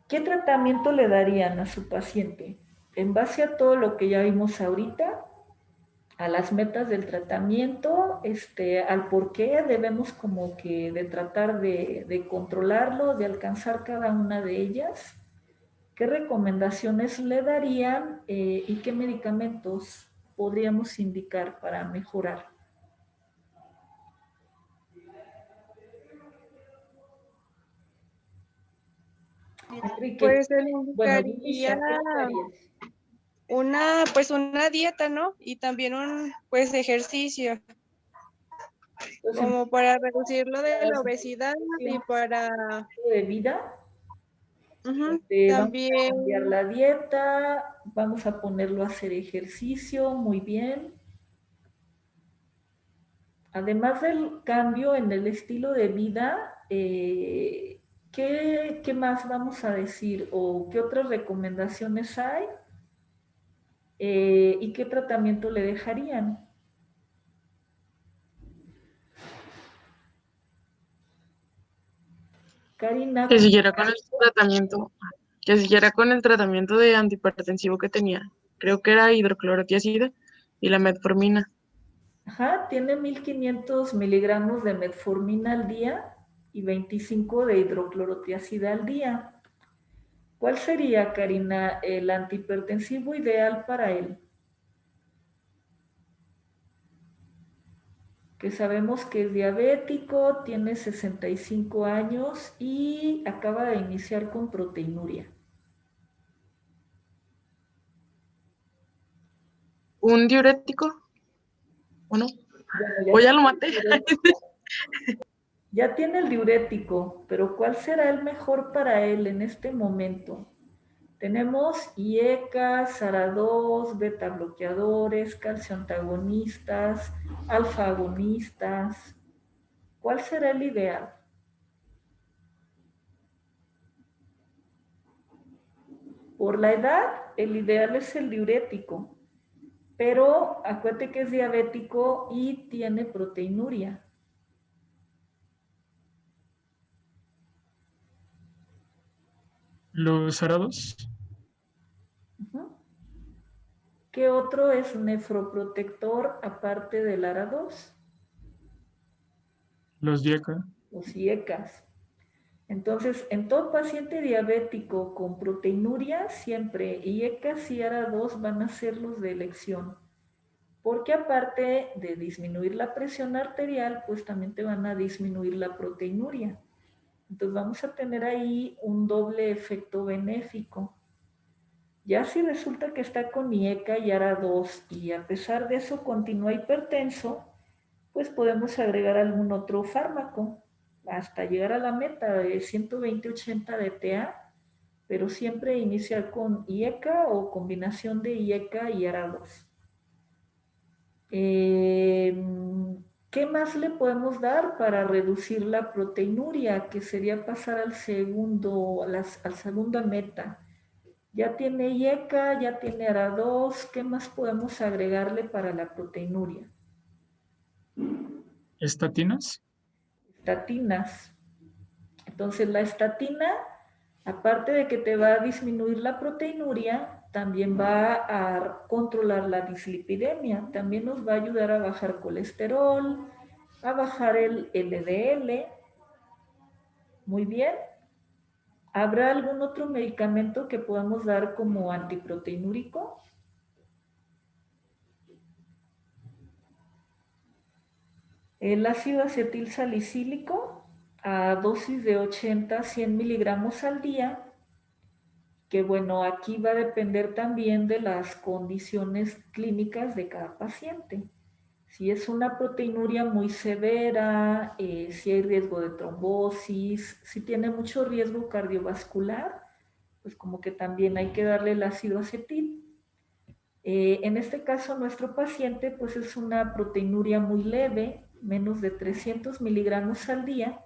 ¿Qué tratamiento le darían a su paciente? En base a todo lo que ya vimos ahorita, a las metas del tratamiento, al por qué debemos como que de tratar de controlarlo, de alcanzar cada una de ellas, qué recomendaciones le darían y qué medicamentos podríamos indicar para mejorar. Enrique, Pues se le bueno, indicaría Yulisa, ¿qué le darías? una dieta, ¿no? Y también un pues ejercicio, Entonces, como para reducir lo de la las obesidad y medicaciones para de vida. Vamos a también, cambiar la dieta, vamos a ponerlo a hacer ejercicio, muy bien. Además del cambio en el estilo de vida, ¿qué más vamos a decir o qué otras recomendaciones hay y qué tratamiento le dejarían? Karina, Que siguiera con el tratamiento, que siguiera con el tratamiento de antihipertensivo que tenía. Creo que era hidroclorotiazida y la metformina. ajá, tiene 1500 miligramos de metformina al día y 25 de hidroclorotiazida al día. ¿Cuál sería, Karina, el antihipertensivo ideal para él? Que sabemos que es diabético, tiene 65 años y acaba de iniciar con proteinuria. ¿Un diurético? ¿O no? Bueno, ¿O ya lo maté? ya tiene el diurético, pero ¿cuál será el mejor para él en este momento? Tenemos IECA, SARA2, beta bloqueadores, calcio antagonistas, alfa agonistas. ¿Cuál será el ideal? Por la edad, el ideal es el diurético, pero acuérdate que es diabético y tiene proteinuria. Los arados, Uh-huh. ¿Qué otro es nefroprotector aparte del ARA2? los YECA, Los IECAS. Entonces, en todo paciente diabético con proteinuria, siempre IECAS y ARA2 van a ser los de elección. Porque aparte de disminuir la presión arterial, pues también te van a disminuir la proteinuria. Entonces vamos a tener ahí un doble efecto benéfico. Ya si resulta que está con IECA y ARA2 y a pesar de eso continúa hipertenso, pues podemos agregar algún otro fármaco hasta llegar a la meta de 120-80 de TA, pero siempre iniciar con IECA o combinación de IECA y ARA2. ¿Qué más le podemos dar para reducir la proteinuria, que sería pasar al segunda meta? Ya tiene IECA, ya tiene ARA2, ¿qué más podemos agregarle para la proteinuria? estatinas, Estatinas. Entonces la estatina, aparte de que te va a disminuir la proteinuria, también va a controlar la dislipidemia, también nos va a ayudar a bajar colesterol, a bajar el LDL. Muy bien. ¿Habrá algún otro medicamento que podamos dar como antiproteinúrico? El ácido acetil salicílico a dosis de 80 a 100 miligramos al día, que bueno, aquí va a depender también de las condiciones clínicas de cada paciente. Si es una proteinuria muy severa, si hay riesgo de trombosis, si tiene mucho riesgo cardiovascular, pues como que también hay que darle el ácido acetil. En este caso, nuestro paciente pues es una proteinuria muy leve, menos de 300 miligramos al día,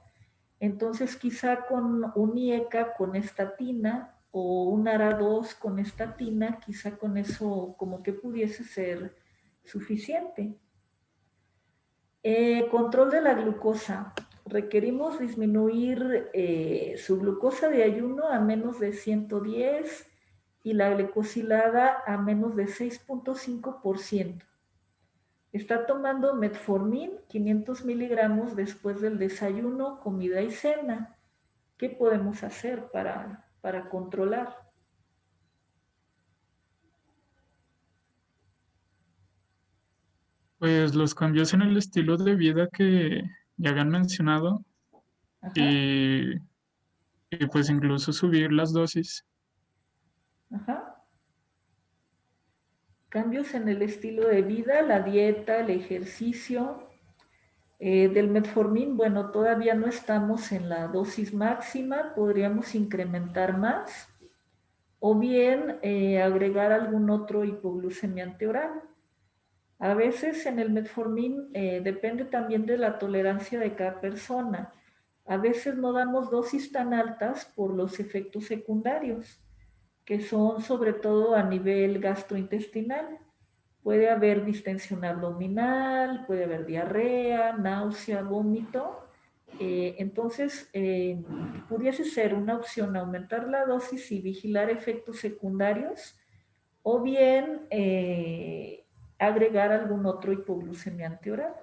entonces quizá con un IECA con estatina o un ARA2 con estatina, quizá con eso como que pudiese ser suficiente. Control de la glucosa. Requerimos disminuir su glucosa de ayuno a menos de 110 y la glicosilada a menos de 6.5%. Está tomando metformin 500 miligramos después del desayuno, comida y cena. ¿Qué podemos hacer para controlar? Pues los cambios en el estilo de vida que ya habían mencionado Ajá, y, y pues incluso subir las dosis. ajá. Cambios en el estilo de vida, la dieta, el ejercicio. Del metformin, bueno, todavía no estamos en la dosis máxima, podríamos incrementar más o bien agregar algún otro hipoglucemiante oral. A veces en el metformin depende también de la tolerancia de cada persona. A veces no damos dosis tan altas por los efectos secundarios, que son sobre todo a nivel gastrointestinal. Puede haber distensión abdominal, puede haber diarrea, náusea, vómito. Entonces, pudiese ser una opción aumentar la dosis y vigilar efectos secundarios o bien agregar algún otro hipoglucemiante oral.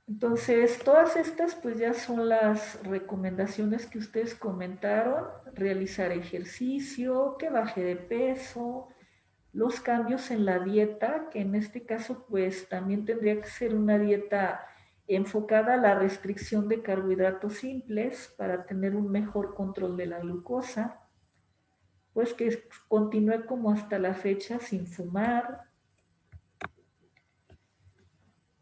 Entonces, todas estas pues ya son las recomendaciones que ustedes comentaron, realizar ejercicio, que baje de peso, los cambios en la dieta, que en este caso pues también tendría que ser una dieta enfocada a la restricción de carbohidratos simples para tener un mejor control de la glucosa, pues que continúe como hasta la fecha sin fumar.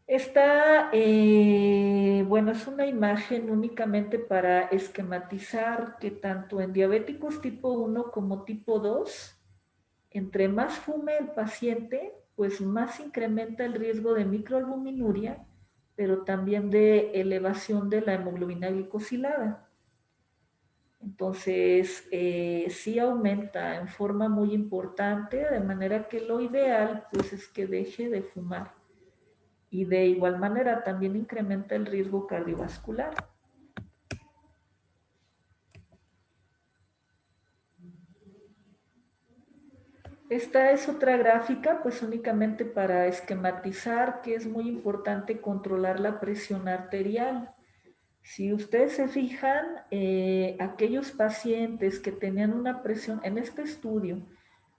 Esta, bueno, es una imagen únicamente para esquematizar que tanto en diabéticos tipo 1 como tipo 2, entre más fume el paciente, pues más incrementa el riesgo de microalbuminuria, pero también de elevación de la hemoglobina glicosilada. Entonces, sí aumenta en forma muy importante, de manera que lo ideal pues es que deje de fumar. Y de igual manera también incrementa el riesgo cardiovascular. Esta es otra gráfica, pues únicamente para esquematizar que es muy importante controlar la presión arterial. Si ustedes se fijan, aquellos pacientes que tenían una presión, en este estudio,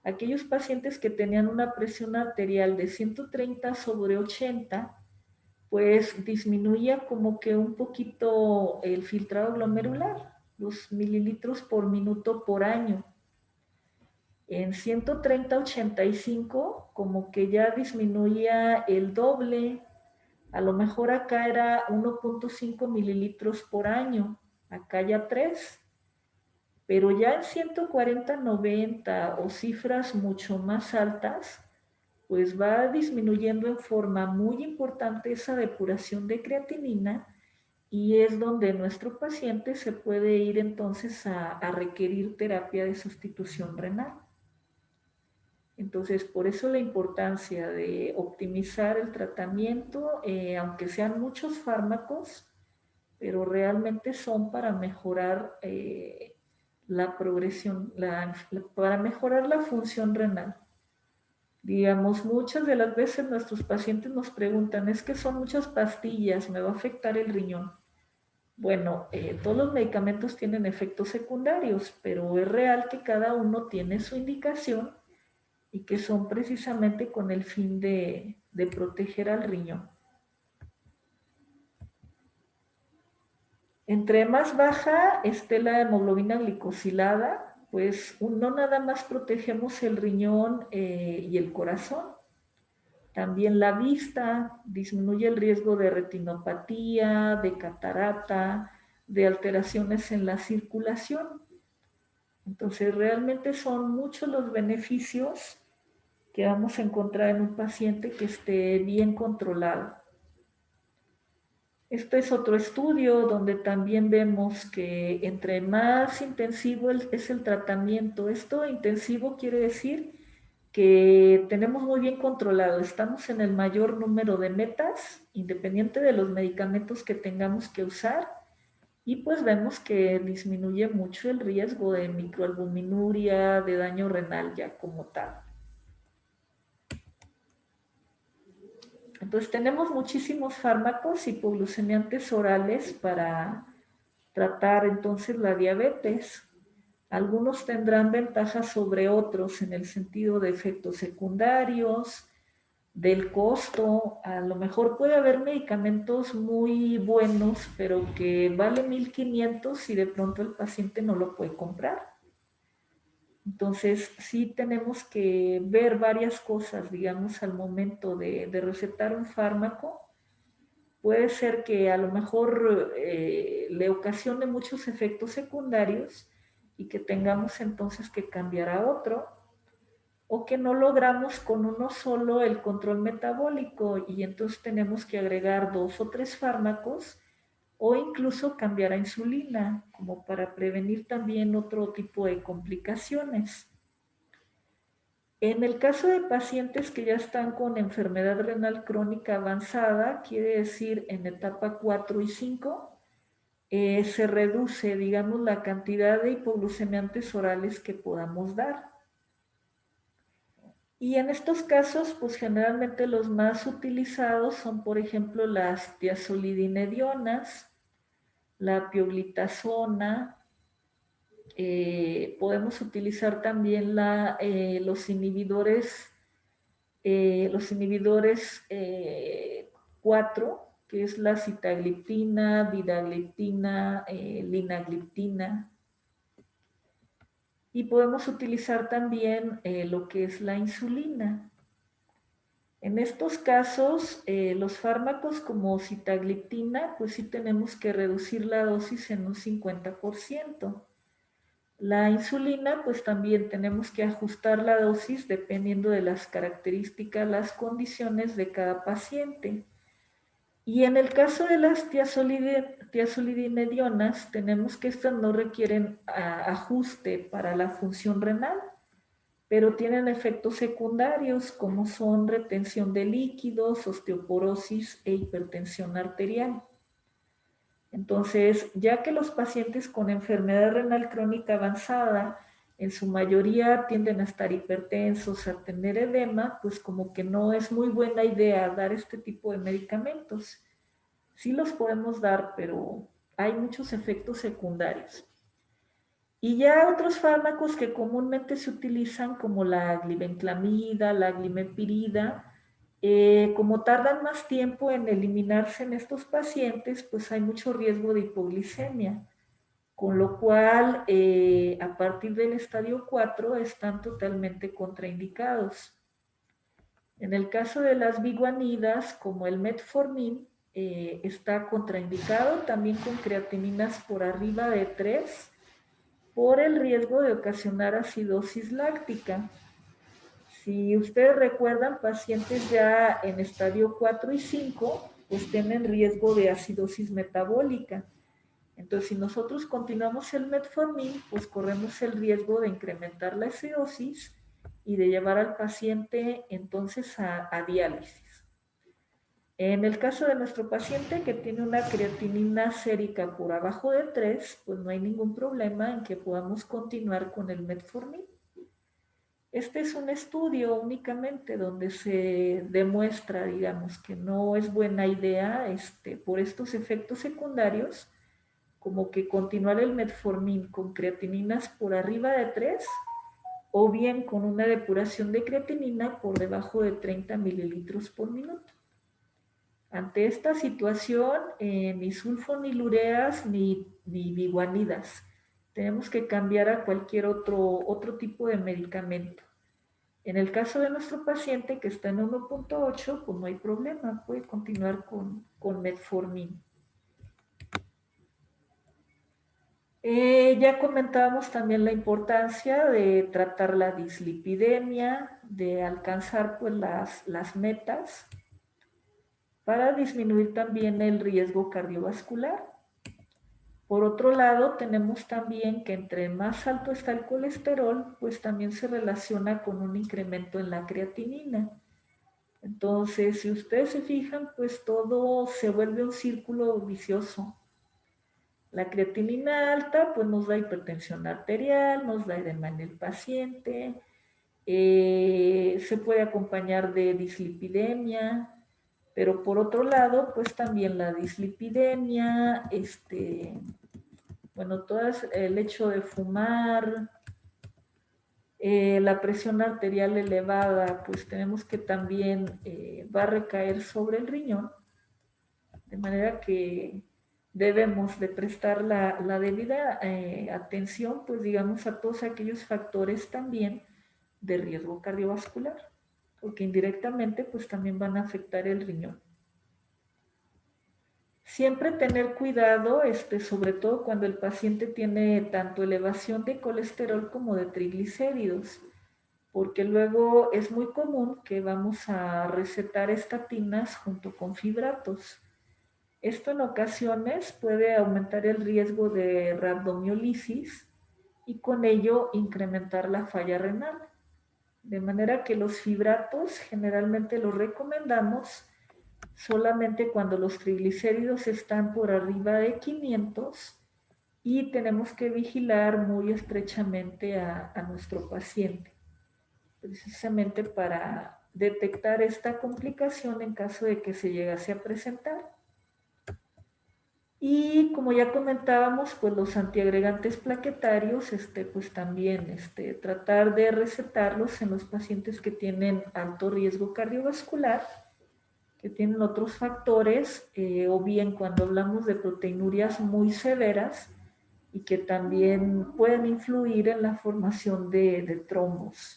aquellos pacientes que tenían una presión arterial de 130 sobre 80, pues disminuía como que un poquito el filtrado glomerular, los mililitros por minuto por año. En 130-85 como que ya disminuía el doble, a lo mejor acá era 1.5 mililitros por año, acá ya 3, pero ya en 140-90 o cifras mucho más altas, pues va disminuyendo en forma muy importante esa depuración de creatinina y es donde nuestro paciente se puede ir entonces a requerir terapia de sustitución renal. Entonces, por eso la importancia de optimizar el tratamiento, aunque sean muchos fármacos, pero realmente son para mejorar la progresión, para mejorar la función renal. Digamos, muchas de las veces nuestros pacientes nos preguntan, es que son muchas pastillas, ¿me va a afectar el riñón? Bueno, todos los medicamentos tienen efectos secundarios, pero es real que cada uno tiene su indicación y que son precisamente con el fin de proteger al riñón. Entre más baja esté la hemoglobina glicosilada, pues no nada más protegemos el riñón y el corazón, también la vista, disminuye el riesgo de retinopatía, de catarata, de alteraciones en la circulación. Entonces, realmente son muchos los beneficios que vamos a encontrar en un paciente que esté bien controlado. Este es otro estudio donde también vemos que entre más intensivo es el tratamiento, esto intensivo quiere decir que tenemos muy bien controlado, estamos en el mayor número de metas, independiente de los medicamentos que tengamos que usar, y pues vemos que disminuye mucho el riesgo de microalbuminuria, de daño renal ya como tal. Entonces tenemos muchísimos fármacos hipoglucemiantes orales para tratar entonces la diabetes. Algunos tendrán ventajas sobre otros en el sentido de efectos secundarios, del costo. A lo mejor puede haber medicamentos muy buenos, pero que valen 1,500 y de pronto el paciente no lo puede comprar. Entonces, sí tenemos que ver varias cosas, digamos, al momento de recetar un fármaco. Puede ser que a lo mejor le ocasione muchos efectos secundarios y que tengamos entonces que cambiar a otro, o que no logramos con uno solo el control metabólico y entonces tenemos que agregar 2 o 3 fármacos o incluso cambiar a insulina, como para prevenir también otro tipo de complicaciones. En el caso de pacientes que ya están con enfermedad renal crónica avanzada, quiere decir en etapa 4 y 5, se reduce, digamos, la cantidad de hipoglucemiantes orales que podamos dar. Y en estos casos, pues generalmente los más utilizados son, por ejemplo, las tiazolidinedionas, la pioglitazona. Podemos utilizar también los inhibidores 4, que es la sitagliptina, vidagliptina, linagliptina. Y podemos utilizar también lo que es la insulina. En estos casos, los fármacos como sitagliptina, pues sí tenemos que reducir la dosis en un 50%. La insulina, pues también tenemos que ajustar la dosis dependiendo de las características, las condiciones de cada paciente. Y en el caso de las tiazolidinedionas, tenemos que estas no requieren ajuste para la función renal, pero tienen efectos secundarios como son retención de líquidos, osteoporosis e hipertensión arterial. Entonces, ya que los pacientes con enfermedad renal crónica avanzada en su mayoría tienden a estar hipertensos, a tener edema, pues como que no es muy buena idea dar este tipo de medicamentos. Sí los podemos dar, pero hay muchos efectos secundarios. Y ya otros fármacos que comúnmente se utilizan como la glibenclamida, la glimepirida, como tardan más tiempo en eliminarse en estos pacientes, pues hay mucho riesgo de hipoglicemia, con lo cual a partir del estadio 4 están totalmente contraindicados. En el caso de las biguanidas, como el metformin, está contraindicado también con creatininas por arriba de 3 por el riesgo de ocasionar acidosis láctica. Si ustedes recuerdan, pacientes ya en estadio 4 y 5, pues tienen riesgo de acidosis metabólica. Entonces, si nosotros continuamos el metformin, pues corremos el riesgo de incrementar la acidosis y de llevar al paciente entonces a diálisis. En el caso de nuestro paciente que tiene una creatinina sérica por abajo de 3, pues no hay ningún problema en que podamos continuar con el metformin. Este es un estudio únicamente donde se demuestra, digamos, que no es buena idea por estos efectos secundarios, como que continuar el metformin con creatininas por arriba de 3 o bien con una depuración de creatinina por debajo de 30 mililitros por minuto. Ante esta situación, ni sulfonilureas ni biguanidas. Tenemos que cambiar a cualquier otro tipo de medicamento. En el caso de nuestro paciente que está en 1.8, pues no hay problema, puede continuar con metformin. Ya comentábamos también la importancia de tratar la dislipidemia, de alcanzar pues las metas para disminuir también el riesgo cardiovascular. Por otro lado, tenemos también que entre más alto está el colesterol, pues también se relaciona con un incremento en la creatinina. Entonces, si ustedes se fijan, pues todo se vuelve un círculo vicioso. La creatinina alta pues nos da hipertensión arterial, nos da edema en el paciente, se puede acompañar de dislipidemia, pero por otro lado pues también la dislipidemia, bueno, todo el hecho de fumar, la presión arterial elevada, pues tenemos que también va a recaer sobre el riñón, de manera que debemos de prestar la debida atención, pues digamos, a todos aquellos factores también de riesgo cardiovascular, porque indirectamente pues también van a afectar el riñón. Siempre tener cuidado, sobre todo cuando el paciente tiene tanto elevación de colesterol como de triglicéridos, porque luego es muy común que vamos a recetar estatinas junto con fibratos. Esto en ocasiones puede aumentar el riesgo de rhabdomiólisis y con ello incrementar la falla renal. De manera que los fibratos generalmente los recomendamos solamente cuando los triglicéridos están por arriba de 500 y tenemos que vigilar muy estrechamente a nuestro paciente, precisamente para detectar esta complicación en caso de que se llegase a presentar. Y como ya comentábamos, pues los antiagregantes plaquetarios, pues también tratar de recetarlos en los pacientes que tienen alto riesgo cardiovascular, que tienen otros factores, o bien cuando hablamos de proteinurias muy severas y que también pueden influir en la formación de trombos.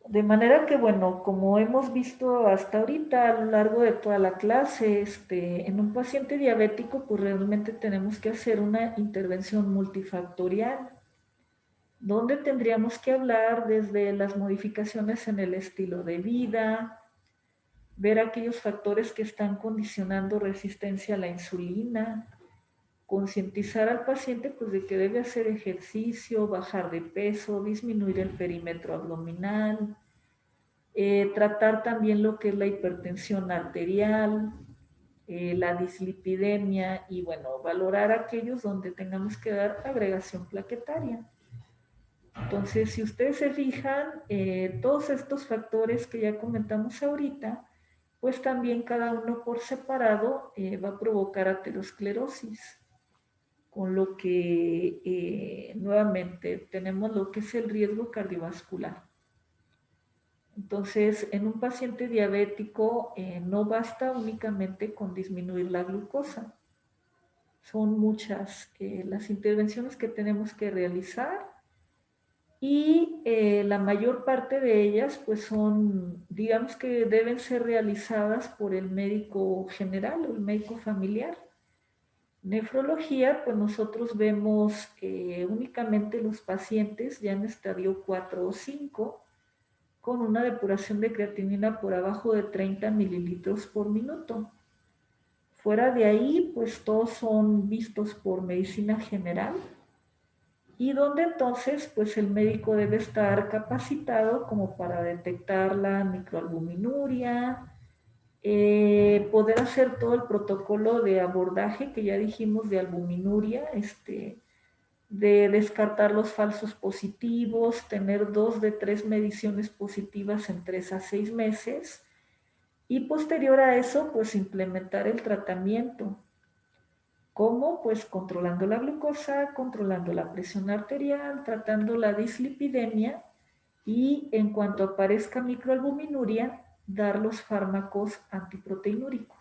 De manera que, bueno, como hemos visto hasta ahorita a lo largo de toda la clase, en un paciente diabético, pues realmente tenemos que hacer una intervención multifactorial, donde tendríamos que hablar desde las modificaciones en el estilo de vida, ver aquellos factores que están condicionando resistencia a la insulina, concientizar al paciente pues de que debe hacer ejercicio, bajar de peso, disminuir el perímetro abdominal, tratar también lo que es la hipertensión arterial, la dislipidemia y bueno, valorar aquellos donde tengamos que dar agregación plaquetaria. Entonces, si ustedes se fijan, todos estos factores que ya comentamos ahorita, pues también cada uno por separado va a provocar aterosclerosis, con lo que nuevamente tenemos lo que es el riesgo cardiovascular. Entonces, en un paciente diabético no basta únicamente con disminuir la glucosa. Son muchas las intervenciones que tenemos que realizar y la mayor parte de ellas pues son, digamos que deben ser realizadas por el médico general o el médico familiar. Nefrología, pues nosotros vemos únicamente los pacientes ya en estadio 4 o 5, con una depuración de creatinina por abajo de 30 mililitros por minuto. Fuera de ahí, pues todos son vistos por medicina general y donde entonces, pues el médico debe estar capacitado como para detectar la microalbuminuria, poder hacer todo el protocolo de abordaje que ya dijimos de albuminuria, de descartar los falsos positivos, tener 2 de 3 mediciones positivas en 3 a 6 meses Y posterior a eso, pues implementar el tratamiento. ¿Cómo? Pues controlando la glucosa, controlando la presión arterial, tratando la dislipidemia y en cuanto aparezca microalbuminuria, dar los fármacos antiproteinúricos.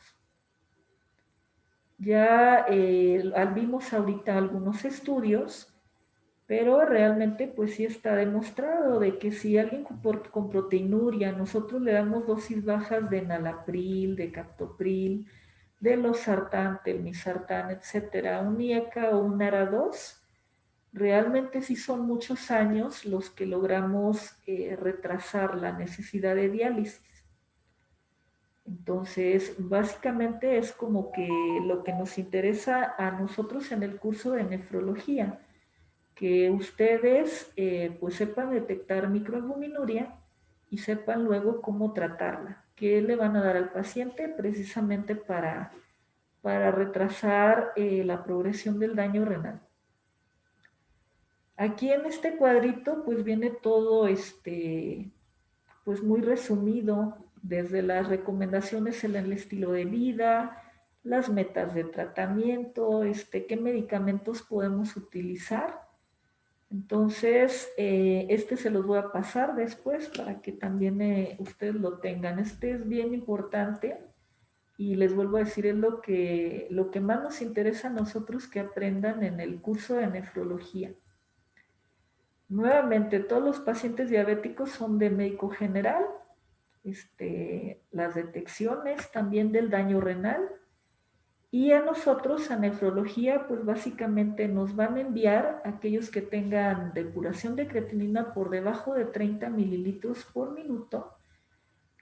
Ya vimos ahorita algunos estudios, pero realmente pues sí está demostrado de que si alguien con proteinuria, nosotros le damos dosis bajas de enalapril, de captopril, de losartán, telmisartán, etcétera, un IECA o un ARA2, realmente sí son muchos años los que logramos retrasar la necesidad de diálisis. Entonces, básicamente es como que lo que nos interesa a nosotros en el curso de nefrología, que ustedes pues sepan detectar microalbuminuria y sepan luego cómo tratarla, qué le van a dar al paciente precisamente para retrasar la progresión del daño renal. Aquí en este cuadrito pues viene todo pues muy resumido, desde las recomendaciones en el estilo de vida, las metas de tratamiento, qué medicamentos podemos utilizar. Entonces, se los voy a pasar después para que también ustedes lo tengan. Este es bien importante y les vuelvo a decir, es lo que más nos interesa a nosotros que aprendan en el curso de nefrología. Nuevamente, todos los pacientes diabéticos son de médico general, las detecciones también del daño renal, y a nosotros, a nefrología, pues básicamente nos van a enviar aquellos que tengan depuración de creatinina por debajo de 30 mililitros por minuto,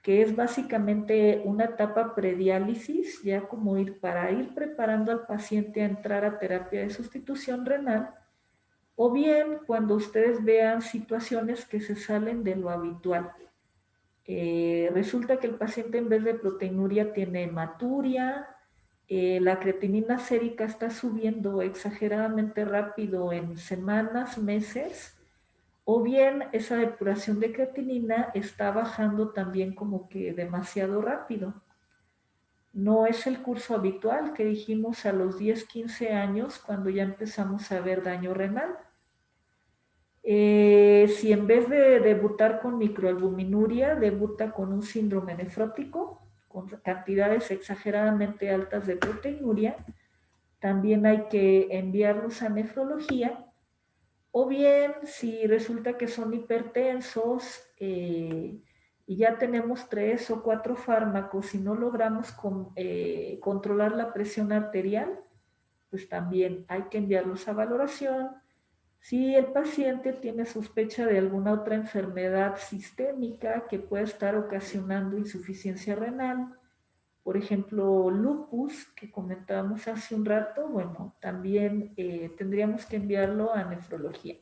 que es básicamente una etapa prediálisis, ya como para ir preparando al paciente a entrar a terapia de sustitución renal, o bien cuando ustedes vean situaciones que se salen de lo habitual. Resulta que el paciente en vez de proteinuria tiene hematuria, la creatinina sérica está subiendo exageradamente rápido en semanas, meses, o bien esa depuración de creatinina está bajando también como que demasiado rápido. No es el curso habitual que dijimos a los 10, 15 años cuando ya empezamos a ver daño renal. Si en vez de debutar con microalbuminuria, debuta con un síndrome nefrótico, con cantidades exageradamente altas de proteinuria, también hay que enviarlos a nefrología. O bien, si resulta que son hipertensos y ya tenemos 3 o 4 fármacos y no logramos controlar la presión arterial, pues también hay que enviarlos a valoración. Si el paciente tiene sospecha de alguna otra enfermedad sistémica que pueda estar ocasionando insuficiencia renal, por ejemplo, lupus, que comentábamos hace un rato, bueno, también tendríamos que enviarlo a nefrología.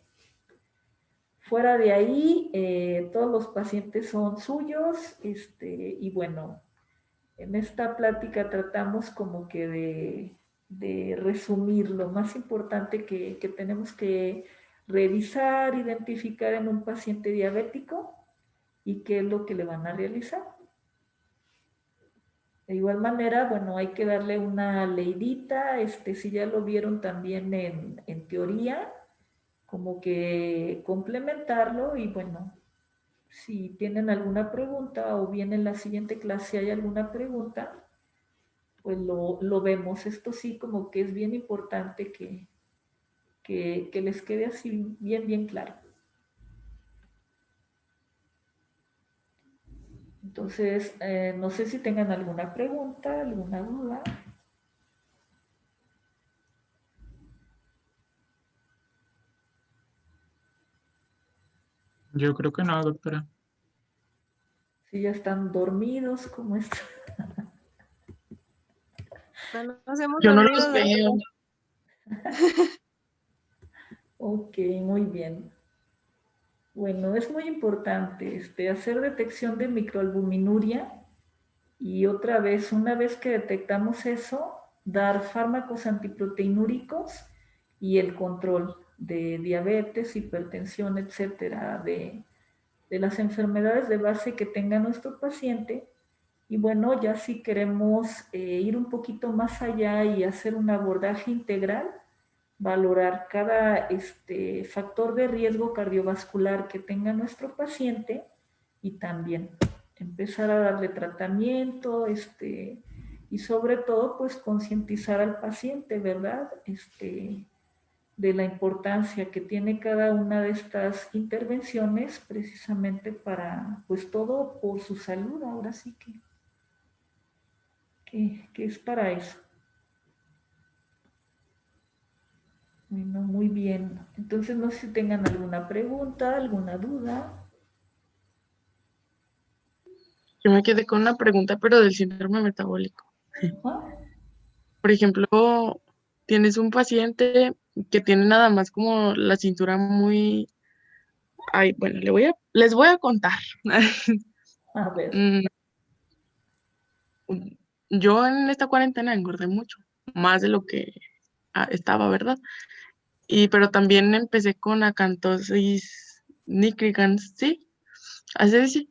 Fuera de ahí, todos los pacientes son suyos, y bueno, en esta plática tratamos como que de resumir lo más importante que tenemos que revisar, identificar en un paciente diabético y qué es lo que le van a realizar. De igual manera, bueno, hay que darle una leidita, si ya lo vieron también en teoría, como que complementarlo y bueno, si tienen alguna pregunta o bien en la siguiente clase hay alguna pregunta, pues lo vemos. Esto sí como que es bien importante que les quede así bien, bien claro. Entonces, no sé si tengan alguna pregunta, alguna duda. Yo creo que no, doctora. Si ya están dormidos, ¿cómo están? No nos hemos Yo no dormido, los veo. Ok, muy bien. Bueno, es muy importante hacer detección de microalbuminuria y otra vez, una vez que detectamos eso, dar fármacos antiproteinúricos y el control de diabetes, hipertensión, etcétera, de las enfermedades de base que tenga nuestro paciente Y bueno, ya si queremos ir un poquito más allá y hacer un abordaje integral, valorar cada factor de riesgo cardiovascular que tenga nuestro paciente y también empezar a darle tratamiento, y sobre todo, pues concientizar al paciente, ¿verdad? De la importancia que tiene cada una de estas intervenciones precisamente para, pues todo por su salud, ahora sí que es para eso. Bueno, muy bien. Entonces, no sé si tengan alguna pregunta, alguna duda. Yo me quedé con una pregunta, pero del síndrome metabólico. ¿Ah? Por ejemplo, tienes un paciente que tiene nada más como la cintura muy... Ay, bueno, les voy a contar. A ver, Mm, Yo en esta cuarentena engordé mucho, más de lo que estaba, ¿verdad? Pero también empecé con acantosis nigricans, ¿sí? Así dice.